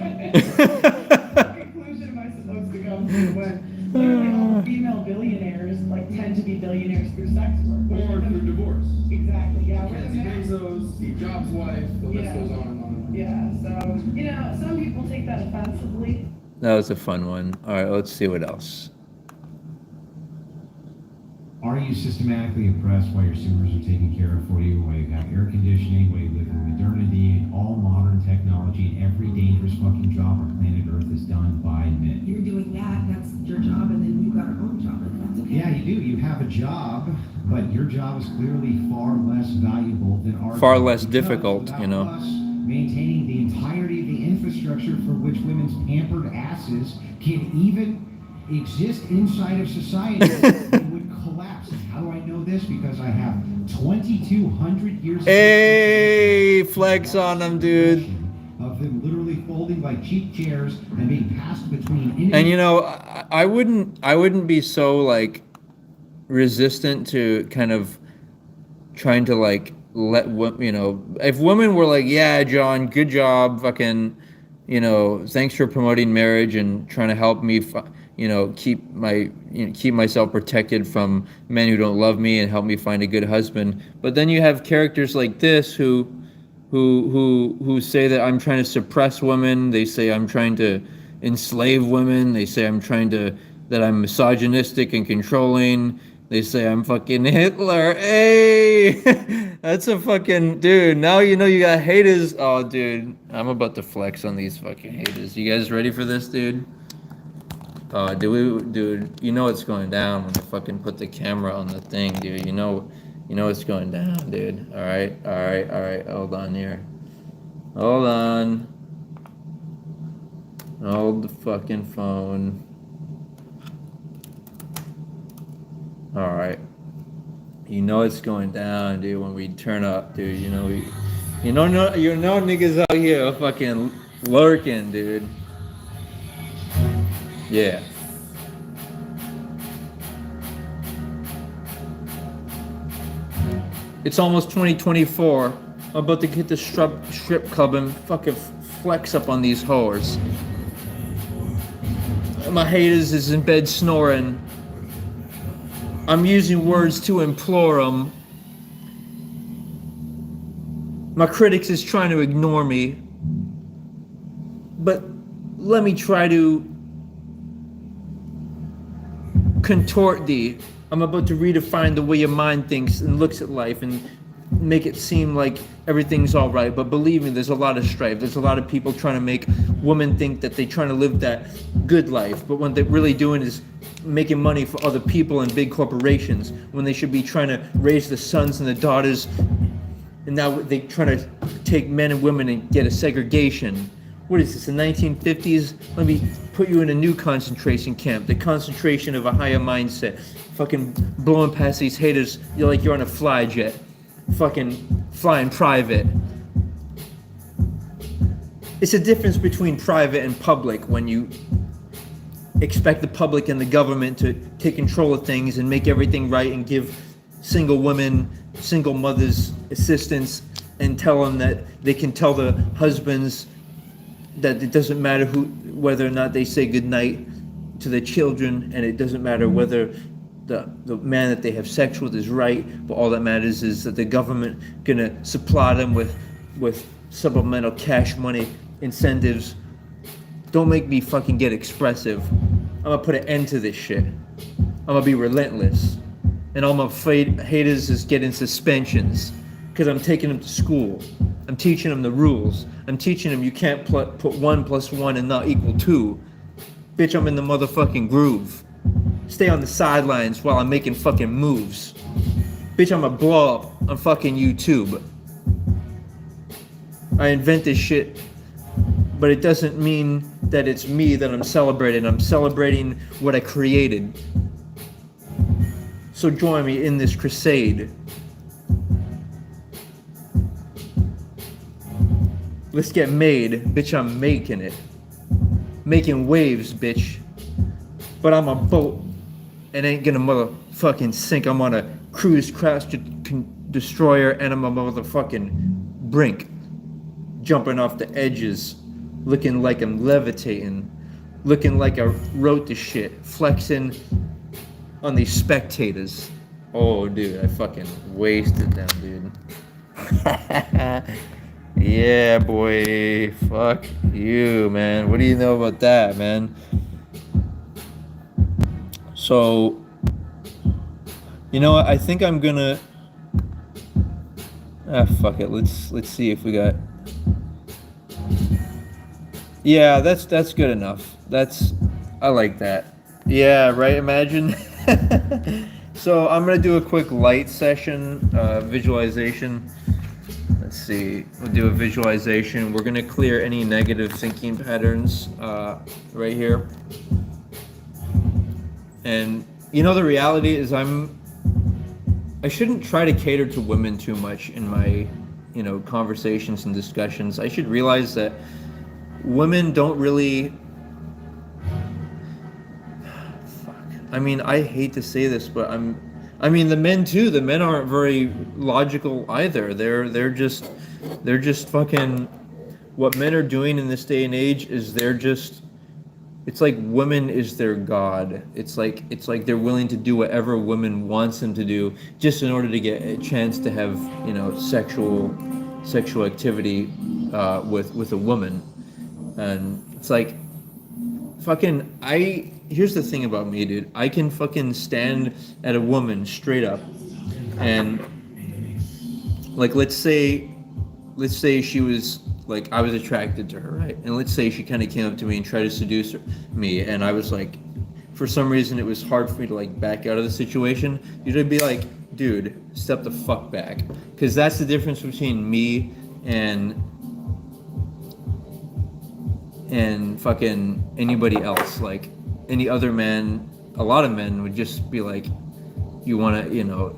What conclusion am I supposed to come to when literally all female billionaires tend to be billionaires through sex work? or through divorce. Exactly. Yeah. We're the men. Bezos, Steve Jobs' wife, the list Yeah. goes on and on. Yeah. So some people take that offensively. That was a fun one. All right, let's see what else. Are you systematically oppressed while your sewers are taken care of for you, while you have air conditioning, while you live in modernity, and all modern technology, and every dangerous fucking job on planet Earth is done by men? You're doing that's your job, and then you've got our own job, and that's okay. Yeah, you do. You have a job, but your job is clearly far less valuable than our Far job, less because difficult, without us maintaining the entirety of the infrastructure for which women's pampered asses can even exist inside of society, it would collapse. And how do I know this? Because I have 2,200 years Hey, flex on them, dude. of them literally folding like cheap chairs and being passed between And I wouldn't be so resistant to kind of trying to let if women were like, yeah, John, good job, fucking, thanks for promoting marriage and trying to help me, keep myself protected from men who don't love me and help me find a good husband. But then you have characters like this who say that I'm trying to suppress women. They say I'm trying to enslave women. They say that I'm misogynistic and controlling. They say I'm fucking Hitler. Hey, that's a fucking dude. Now you got haters. Oh, dude, I'm about to flex on these fucking haters. You guys ready for this, dude? Oh, dude, it's going down when I fucking put the camera on the thing, dude. You know it's going down, dude. All right. Hold on here. Hold on. Hold the fucking phone. All right. It's going down, dude, when we turn up, dude. Niggas out here fucking lurking, dude. Yeah. It's almost 2024. I'm about to hit the strip club and fucking flex up on these whores. My haters is in bed snoring. I'm using words to implore them. My critics is trying to ignore me. But let me try to contort thee. I'm about to redefine the way your mind thinks and looks at life and make it seem like everything's all right. But believe me, there's a lot of strife. There's a lot of people trying to make women think that they're trying to live that good life. But what they're really doing is making money for other people and big corporations when they should be trying to raise the sons and the daughters. And now they're trying to take men and women and get a segregation. What is this, the 1950s? Let me put you in a new concentration camp. The concentration of a higher mindset. Fucking blowing past these haters, you're like you're on a fly jet. Fucking flying private. It's a difference between private and public when you expect the public and the government to take control of things and make everything right and give single women, single mothers assistance and tell them that they can tell the husbands that it doesn't matter whether or not they say goodnight to their children, and it doesn't matter whether the man that they have sex with is right, but all that matters is that the government gonna supply them with supplemental cash money incentives. Don't make me fucking get expressive. I'm gonna put an end to this shit. I'm gonna be relentless. And all my haters is getting suspensions because I'm taking them to school. I'm teaching them the rules. I'm teaching them you can't put 1 + 1 and not equal 2. Bitch, I'm in the motherfucking groove. Stay on the sidelines while I'm making fucking moves. Bitch, I'm a blow up on fucking YouTube. I invent this shit but it doesn't mean that it's me that I'm celebrating. I'm celebrating what I created. So join me in this crusade. Let's get made. Bitch, I'm making it. Making waves, bitch. But I'm a boat. It ain't gonna motherfucking sink. I'm on a cruise crash destroyer, and I'm a motherfucking brink. Jumping off the edges. Looking like I'm levitating. Looking like I wrote the shit. Flexing on these spectators. Oh, dude, I fucking wasted them, dude. Yeah, boy. Fuck you, man. What do you know about that, man? So, you know what? I think I'm gonna. Fuck it. Let's see if we got. Yeah, that's good enough. I like that. Yeah, right. Imagine. So I'm gonna do a quick light session, visualization. Let's see. We'll do a visualization. We're gonna clear any negative thinking patterns right here. And you know, the reality is I shouldn't try to cater to women too much in my, conversations and discussions. I should realize that women don't really. I mean, I hate to say this, but the men too. The men aren't very logical either. They're just fucking. What men are doing in this day and age is it's like women is their god. It's like they're willing to do whatever women wants them to do just in order to get a chance to have sexual activity with a woman, and it's like fucking Here's the thing about me, dude. I can fucking stand at a woman straight up, and like let's say she was like, I was attracted to her, right? And let's say she kind of came up to me and tried to seduce me, and I was like, for some reason it was hard for me to like back out of the situation. You'd be like, dude, step the fuck back, because that's the difference between me and fucking anybody else. Like any other man, a lot of men would just be like, you wanna,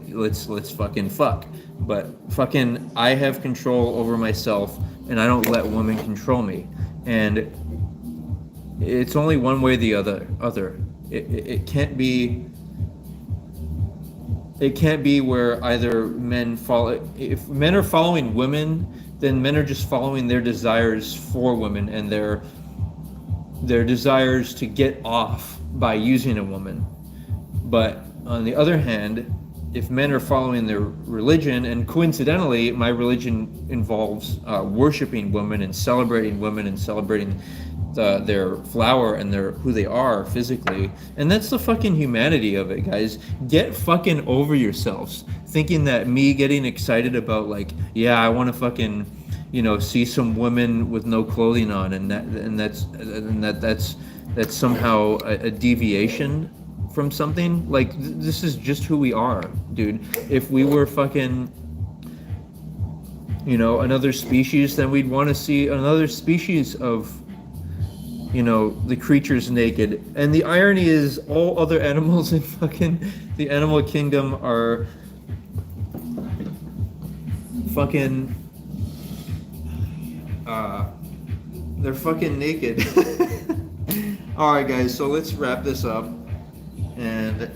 let's fucking fuck. But fucking, I have control over myself, and I don't let women control me. And it's only one way or the other. It can't be. It can't be where either men follow. If men are following women, then men are just following their desires for women and their desires to get off by using a woman. But on the other hand, if men are following their religion, and coincidentally, my religion involves worshiping women and celebrating their flower and who they are physically, and that's the fucking humanity of it, guys. Get fucking over yourselves, thinking that me getting excited about like, yeah, I want to fucking, see some women with no clothing on, and that's somehow a deviation from something. Like, this is just who we are, dude. If we were fucking, another species, then we'd want to see another species of, the creatures naked. And the irony is, all other animals in fucking the animal kingdom are fucking, they're fucking naked. All right, guys, so let's wrap this up. And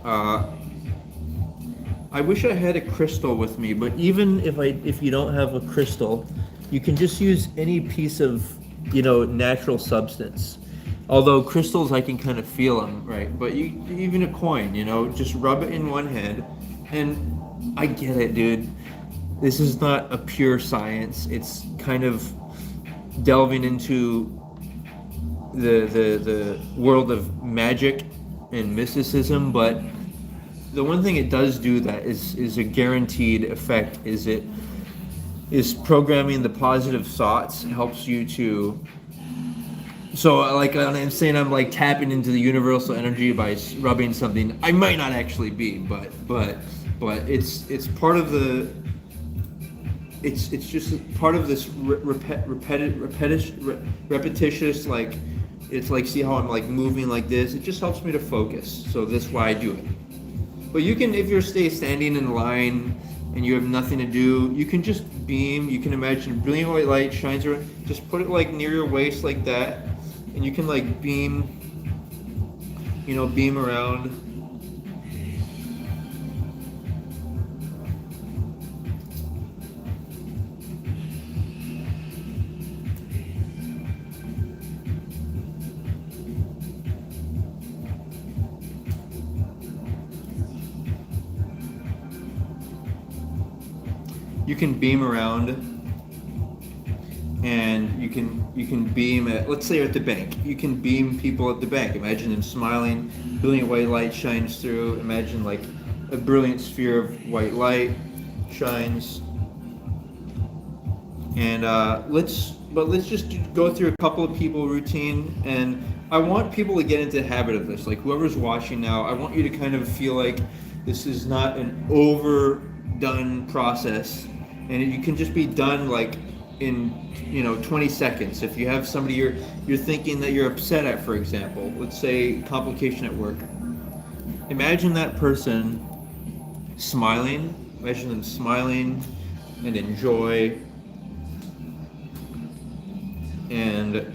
I wish I had a crystal with me, but even if you don't have a crystal, you can just use any piece of, natural substance. Although crystals, I can kind of feel them, right? But even a coin, just rub it in one hand. And I get it, dude. This is not a pure science. It's kind of delving into the world of magic and mysticism, but the one thing it does do that is a guaranteed effect is programming the positive thoughts. Helps you to, so like I'm saying, I'm like tapping into the universal energy by rubbing something. I might not actually be, but it's part of it's just part of this repetitious, like, it's like, see how I'm like moving like this? It just helps me to focus. So that's why I do it. But you can, if you're standing in line and you have nothing to do, you can just beam. You can imagine brilliant white light shines around. Just put it like near your waist like that, and you can like beam, beam around. You can beam around, and you can beam at, let's say you're at the bank. You can beam people at the bank. Imagine them smiling, brilliant white light shines through. Imagine like a brilliant sphere of white light shines. And let's just go through a couple of people routine, and I want people to get into the habit of this. Like whoever's watching now, I want you to kind of feel like this is not an overdone process. And you can just be done like in 20 seconds. If you have somebody you're thinking that you're upset at, for example, let's say complication at work. Imagine that person smiling. Imagine them smiling and enjoy. And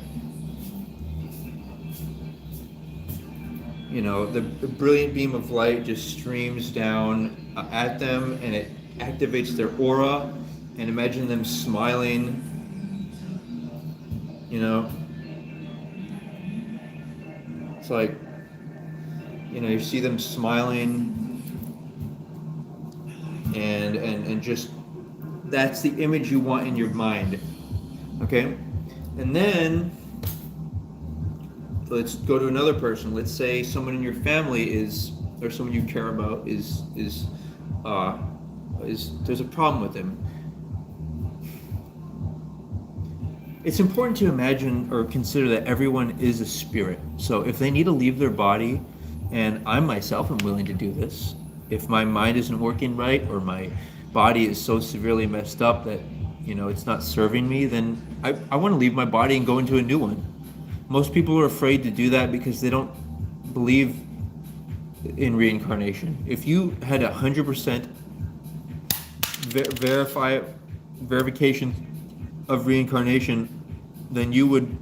the brilliant beam of light just streams down at them, and it activates their aura. And imagine them smiling, it's like, you see them smiling, and just, that's the image you want in your mind, okay? And then, let's go to another person. Let's say someone in your family or someone you care about there's a problem with them. It's important to imagine or consider that everyone is a spirit. So if they need to leave their body, and I myself am willing to do this, if my mind isn't working right or my body is so severely messed up that it's not serving me, then I want to leave my body and go into a new one. Most people are afraid to do that because they don't believe in reincarnation. If you had 100% verification of reincarnation, then you would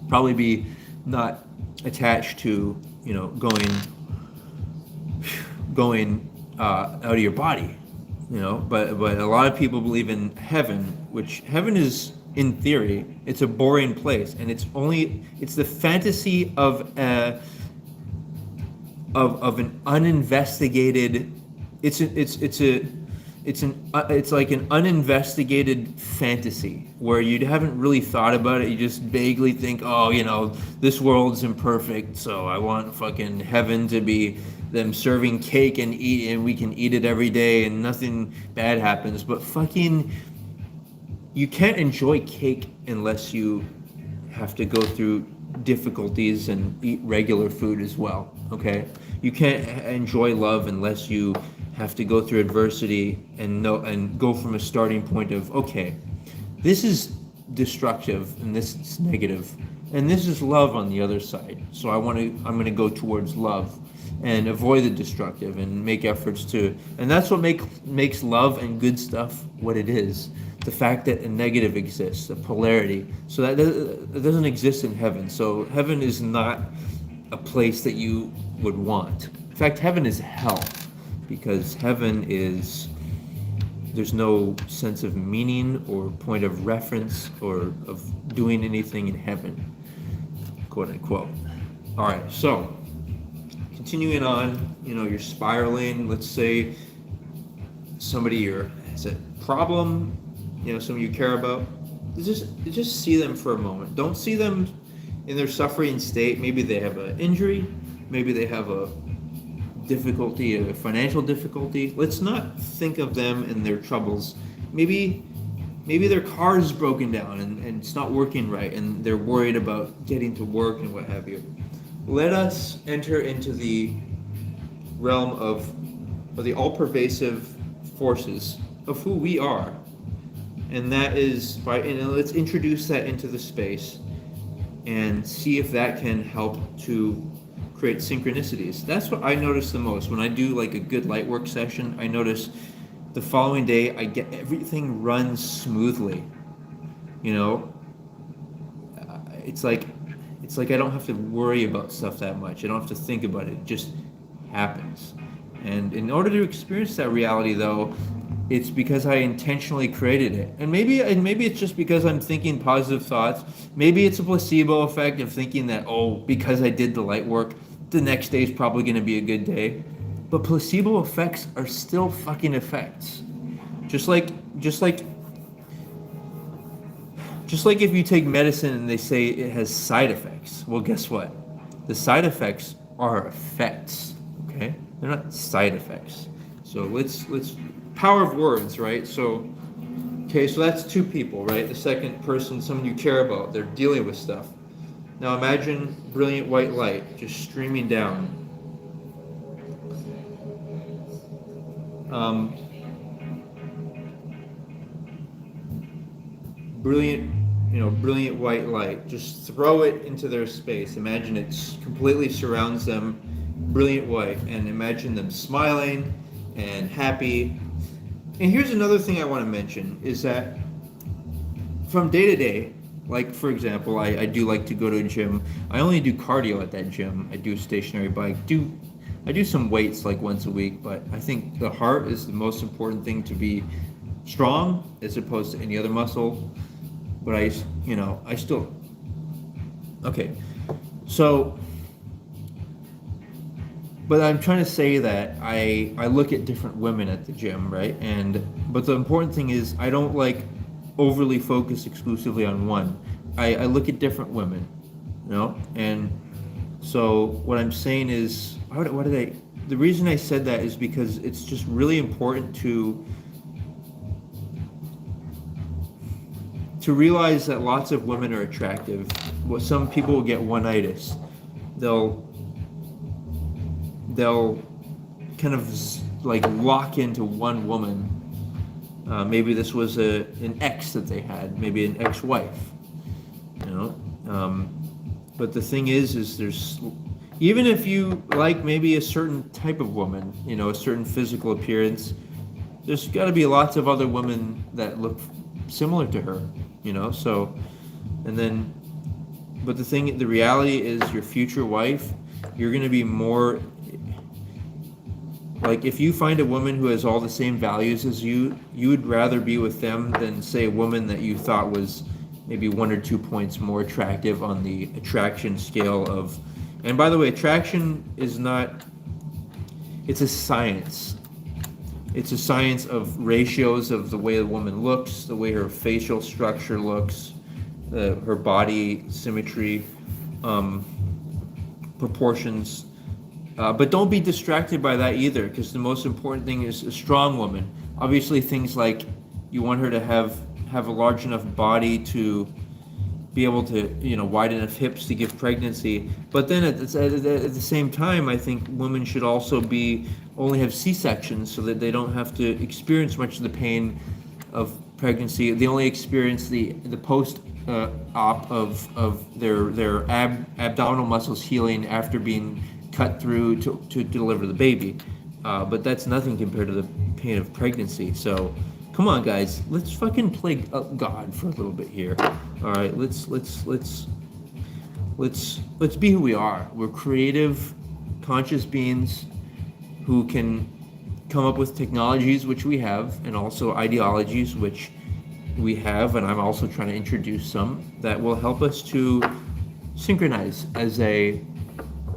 probably be not attached to going out of your body, but a lot of people believe in heaven, which heaven is, in theory, it's a boring place, and it's the fantasy of an uninvestigated, it's like an uninvestigated fantasy where you haven't really thought about it. You just vaguely think, this world's imperfect, so I want fucking heaven to be them serving cake and we can eat it every day and nothing bad happens. But fucking, you can't enjoy cake unless you have to go through difficulties and eat regular food as well, okay? You can't enjoy love unless you have to go through adversity and go from a starting point of, okay, this is destructive and this is negative, and this is love on the other side. So I'm going to go towards love and avoid the destructive and make efforts to, and that's what makes love and good stuff what it is. The fact that a negative exists, a polarity. So that doesn't exist in heaven. So heaven is not a place that you would want. In fact, heaven is hell, because heaven is, there's no sense of meaning or point of reference or of doing anything in heaven, quote unquote. All right, so continuing on, you're spiraling. Let's say somebody has a problem, someone you care about. Just see them for a moment. Don't see them in their suffering state. Maybe they have an injury. Maybe they have a difficulty, a financial difficulty. Let's not think of them and their troubles. Maybe their car is broken down and it's not working right, and they're worried about getting to work and what have you. Let us enter into the realm of the all-pervasive forces of who we are. And that is let's introduce that into the space and see if that can help to create synchronicities. That's what I notice the most when I do like a good light work session. I notice the following day I get everything runs smoothly. You know, it's like I don't have to worry about stuff that much. I don't have to think about it. It just happens. And in order to experience that reality, though, it's because I intentionally created it. And maybe it's just because I'm thinking positive thoughts. Maybe it's a placebo effect of thinking that, oh, because I did the light work, the next day is probably going to be a good day. But placebo effects are still fucking effects. Just like if you take medicine and they say it has side effects. Well, guess what? The side effects are effects, okay? They're not side effects. So let's power of words, right? So, okay, so that's two people, right? The second person, someone you care about, they're dealing with stuff. Now imagine brilliant white light just streaming down. Brilliant white light. Just throw it into their space. Imagine it completely surrounds them, brilliant white, and imagine them smiling and happy. And here's another thing I want to mention is that from day to day, like for example, I do like to go to a gym. I only do cardio at that gym. I do a stationary bike. I do some weights like once a week, but I think the heart is the most important thing to be strong as opposed to any other muscle. But I still, okay. So, but I'm trying to say that I look at different women at the gym, right? But the important thing is I don't like overly focus exclusively on one. I look at different women, you know? And so what I'm saying is, the reason I said that is because it's just really important to realize that lots of women are attractive. Well, some people will get one-itis. They'll kind of like lock into one woman. Maybe this was an ex that they had, maybe an ex-wife, you know. But the thing is there's, even if you like maybe a certain type of woman, you know, a certain physical appearance, there's got to be lots of other women that look similar to her, you know. So, but the reality is your future wife, you're going to be more, like if you find a woman who has all the same values as you would rather be with them than say a woman that you thought was maybe 1 or 2 points more attractive on the attraction scale of, and by the way, attraction is not, it's a science. It's a science of ratios of the way a woman looks, the way her facial structure looks, her body symmetry, proportions. But don't be distracted by that either, because the most important thing is a strong woman. Obviously, things like you want her to have a large enough body to be able to, you know, wide enough hips to give pregnancy. But then at the same time, I think women should also only have C-sections so that they don't have to experience much of the pain of pregnancy. They only experience the post-op of their abdominal muscles healing after being cut through to deliver the baby. But that's nothing compared to the pain of pregnancy. So come on, guys, let's fucking play God for a little bit here. All right, let's be who we are. We're creative, conscious beings who can come up with technologies, which we have, and also ideologies, which we have, and I'm also trying to introduce some that will help us to synchronize as a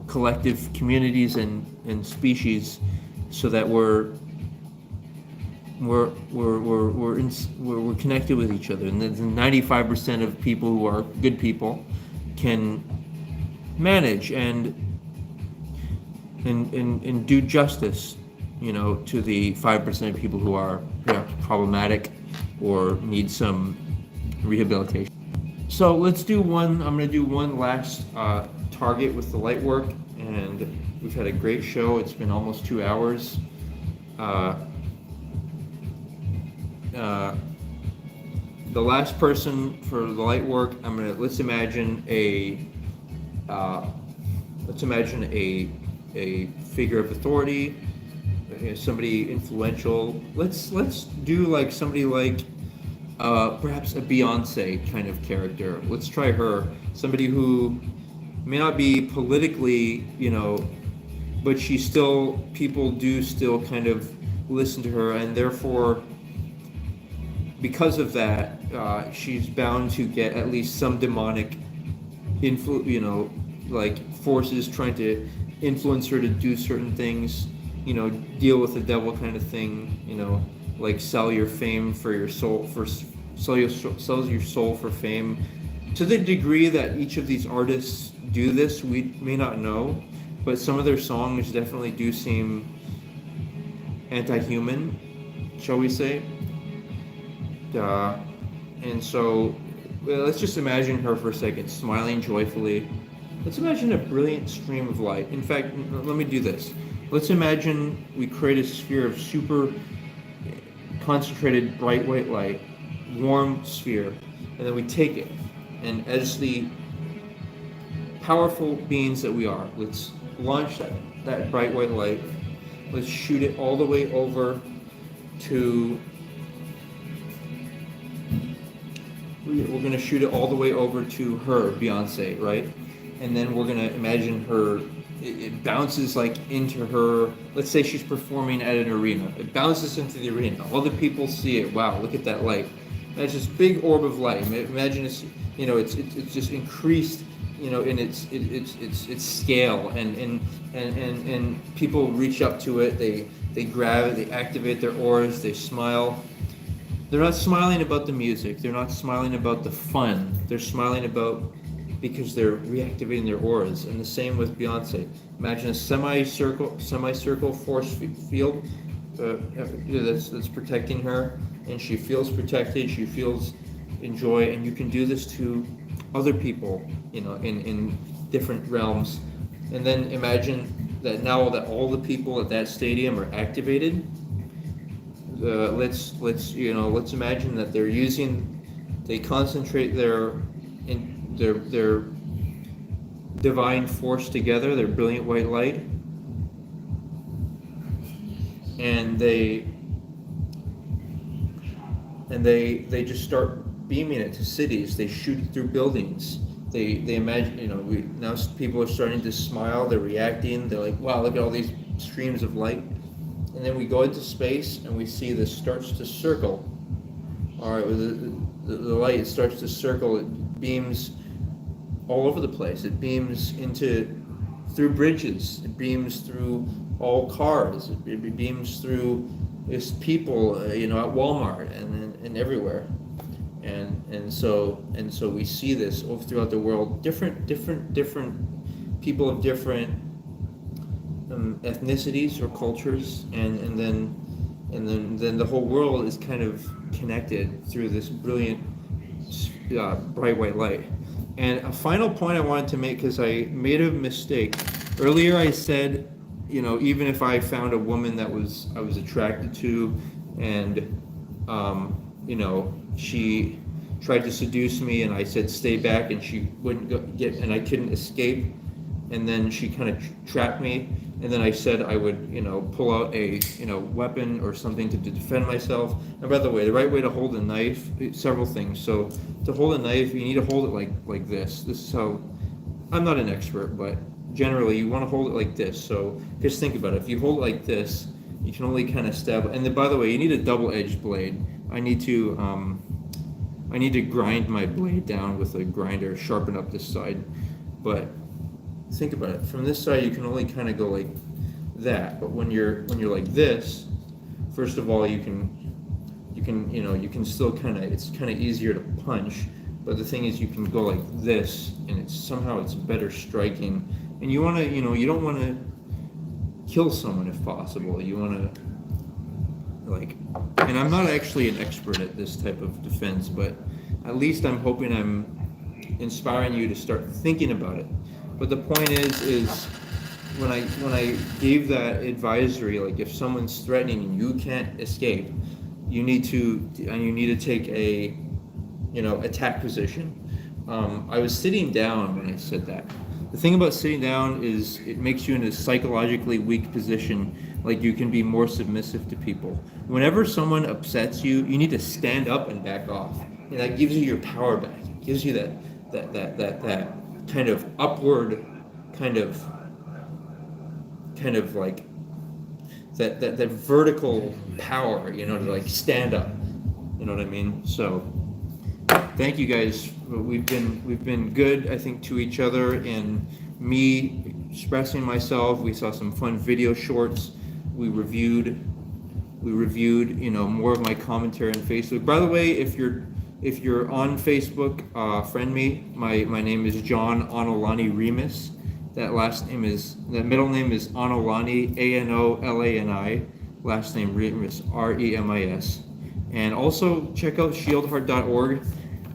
collective communities and species, so that we're connected with each other, and then 95% of people who are good people can manage and do justice, you know, to the 5% of people who are problematic or need some rehabilitation. So let's do one. I'm going to do one last target with the light work, and we've had a great show. It's been almost 2 hours. the last person for the light work, let's imagine a figure of authority, somebody influential. Let's do like somebody like perhaps a Beyonce kind of character. Let's try her. Somebody who may not be politically, but people do still kind of listen to her, and therefore, because of that, she's bound to get at least some demonic like forces trying to influence her to do certain things, deal with the devil kind of thing, like sell your fame for your soul, sell your soul for fame. To the degree that each of these artists do this, we may not know, but some of their songs definitely do seem anti-human, shall we say. And so let's just imagine her for a second, smiling joyfully. Let's imagine a brilliant stream of light. In fact, let me do this. Let's imagine we create a sphere of super concentrated bright white light, warm sphere, and then we take it, and as the powerful beings that we are, let's launch that bright white light. Let's shoot it all the way over to, we're going to shoot it all the way over to her, Beyonce, right? And then we're going to imagine her, it bounces like into her, let's say she's performing at an arena. It bounces into the arena. All the people see it. Wow, look at that light. That's this big orb of light. Imagine it's, it's just increased, in its scale, and people reach up to it. They grab it. They activate their auras. They smile. They're not smiling about the music. They're not smiling about the fun. They're smiling because they're reactivating their auras. And the same with Beyonce. Imagine a semicircle force field that's protecting her, and she feels protected. She feels enjoy, and you can do this to other people, in different realms. And then imagine that now that all the people at that stadium are activated. Let's imagine that they concentrate their divine force together, their brilliant white light, and they just start beaming it to cities. They shoot it through buildings. They imagine, now people are starting to smile. They're reacting. They're like, wow, look at all these streams of light. And then we go into space and we see this starts to circle. All right, the light starts to circle. It beams all over the place. It beams through bridges. It beams through all cars. It beams through people, at Walmart and everywhere. And so we see this all throughout the world. Different people of different ethnicities or cultures, and then the whole world is kind of connected through this brilliant bright white light. And a final point I wanted to make, because I made a mistake earlier. I said, even if I found a woman that I was attracted to, and she tried to seduce me, and I said stay back, and she wouldn't and I couldn't escape, and then she kind of trapped me, and then I said I would pull out a weapon or something to defend myself. And by the way, the right way to hold a knife, several things. So to hold a knife, you need to hold it like this. This is how, I'm not an expert, but generally you want to hold it like this. So just think about it. If you hold it like this, you can only kind of stab. And then, by the way, you need a double-edged blade. I need to grind my blade down with a grinder, sharpen up this side. But think about it. From this side, you can only kind of go like that. But when you're like this, first of all, you can still it's kind of easier to punch. But the thing is, you can go like this, and it's better striking. And you want to, you don't want to kill someone if possible. You want to, and I'm not actually an expert at this type of defense, but at least I'm hoping I'm inspiring you to start thinking about it. But the point is when I gave that advisory, like if someone's threatening and you can't escape, you need to take a, attack position. I was sitting down when I said that. The thing about sitting down is it makes you in a psychologically weak position, like you can be more submissive to people. Whenever someone upsets you, you need to stand up and back off. And that gives you your power back. It gives you that kind of upward kind of like that vertical power, to like stand up. You know what I mean? So thank you guys. We've been good, I think, to each other, and me expressing myself. We saw some fun video shorts. We reviewed, more of my commentary on Facebook. By the way, if you're on Facebook, friend me. My name is John Anolani Remus. That middle name is Anolani, Anolani. Last name Remus, Remis. And also check out shieldheart.org.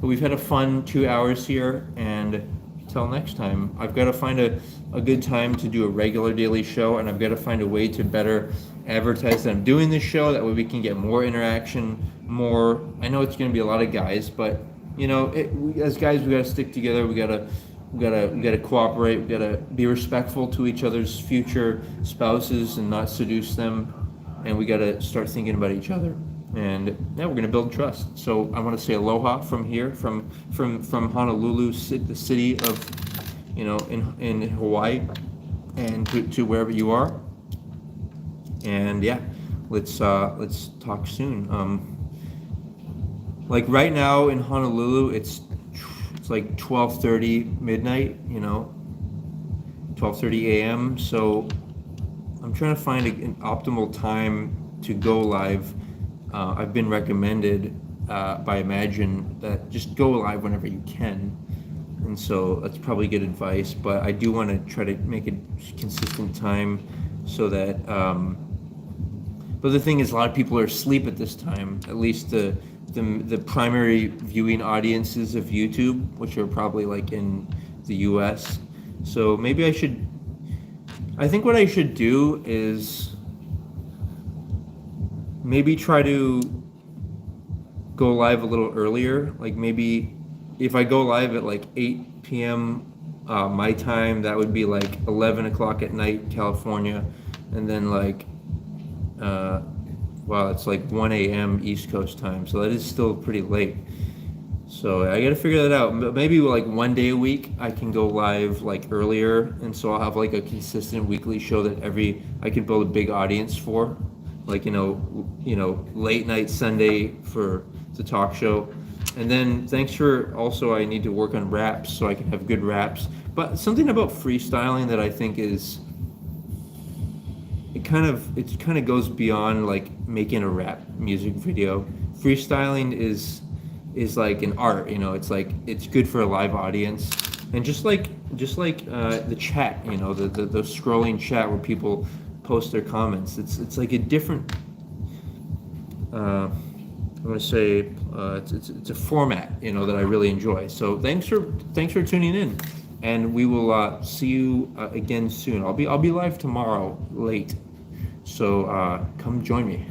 We've had a fun 2 hours here, and until next time, I've got to find a good time to do a regular daily show, and I've got to find a way to better advertise that I'm doing this show. That way we can get more interaction, more. I know it's going to be a lot of guys, but as guys, we got to stick together. We got to cooperate. We got to be respectful to each other's future spouses and not seduce them. And we got to start thinking about each other. And yeah, we're gonna build trust. So I want to say aloha from here, from Honolulu, the city of, in Hawaii, and to wherever you are. And yeah, let's talk soon. Like right now in Honolulu, it's like 12:30 midnight, 12:30 a.m. So I'm trying to find an optimal time to go live. I've been recommended by Imagine that just go live whenever you can, and so that's probably good advice. But I do want to try to make it consistent time, so that. But the thing is, a lot of people are asleep at this time. At least the primary viewing audiences of YouTube, which are probably like in the U.S. So maybe I think what I should do is. Maybe try to go live a little earlier. Like maybe if I go live at like 8 p.m. My time, that would be like 11 o'clock at night, California. And then like, it's like 1 a.m. East Coast time. So that is still pretty late. So I got to figure that out. Maybe like one day a week I can go live like earlier. And so I'll have like a consistent weekly show that I can build a big audience for. Like, late night Sunday for the talk show. And then thanks for also, I need to work on raps so I can have good raps. But something about freestyling that I think is, it kind of goes beyond like making a rap music video. Freestyling is like an art, it's like, it's good for a live audience. And just like the chat, the scrolling chat where people post their comments. It's like a different. I want to say it's a format that I really enjoy. So thanks for tuning in, and we will see you again soon. I'll be live tomorrow late, so come join me.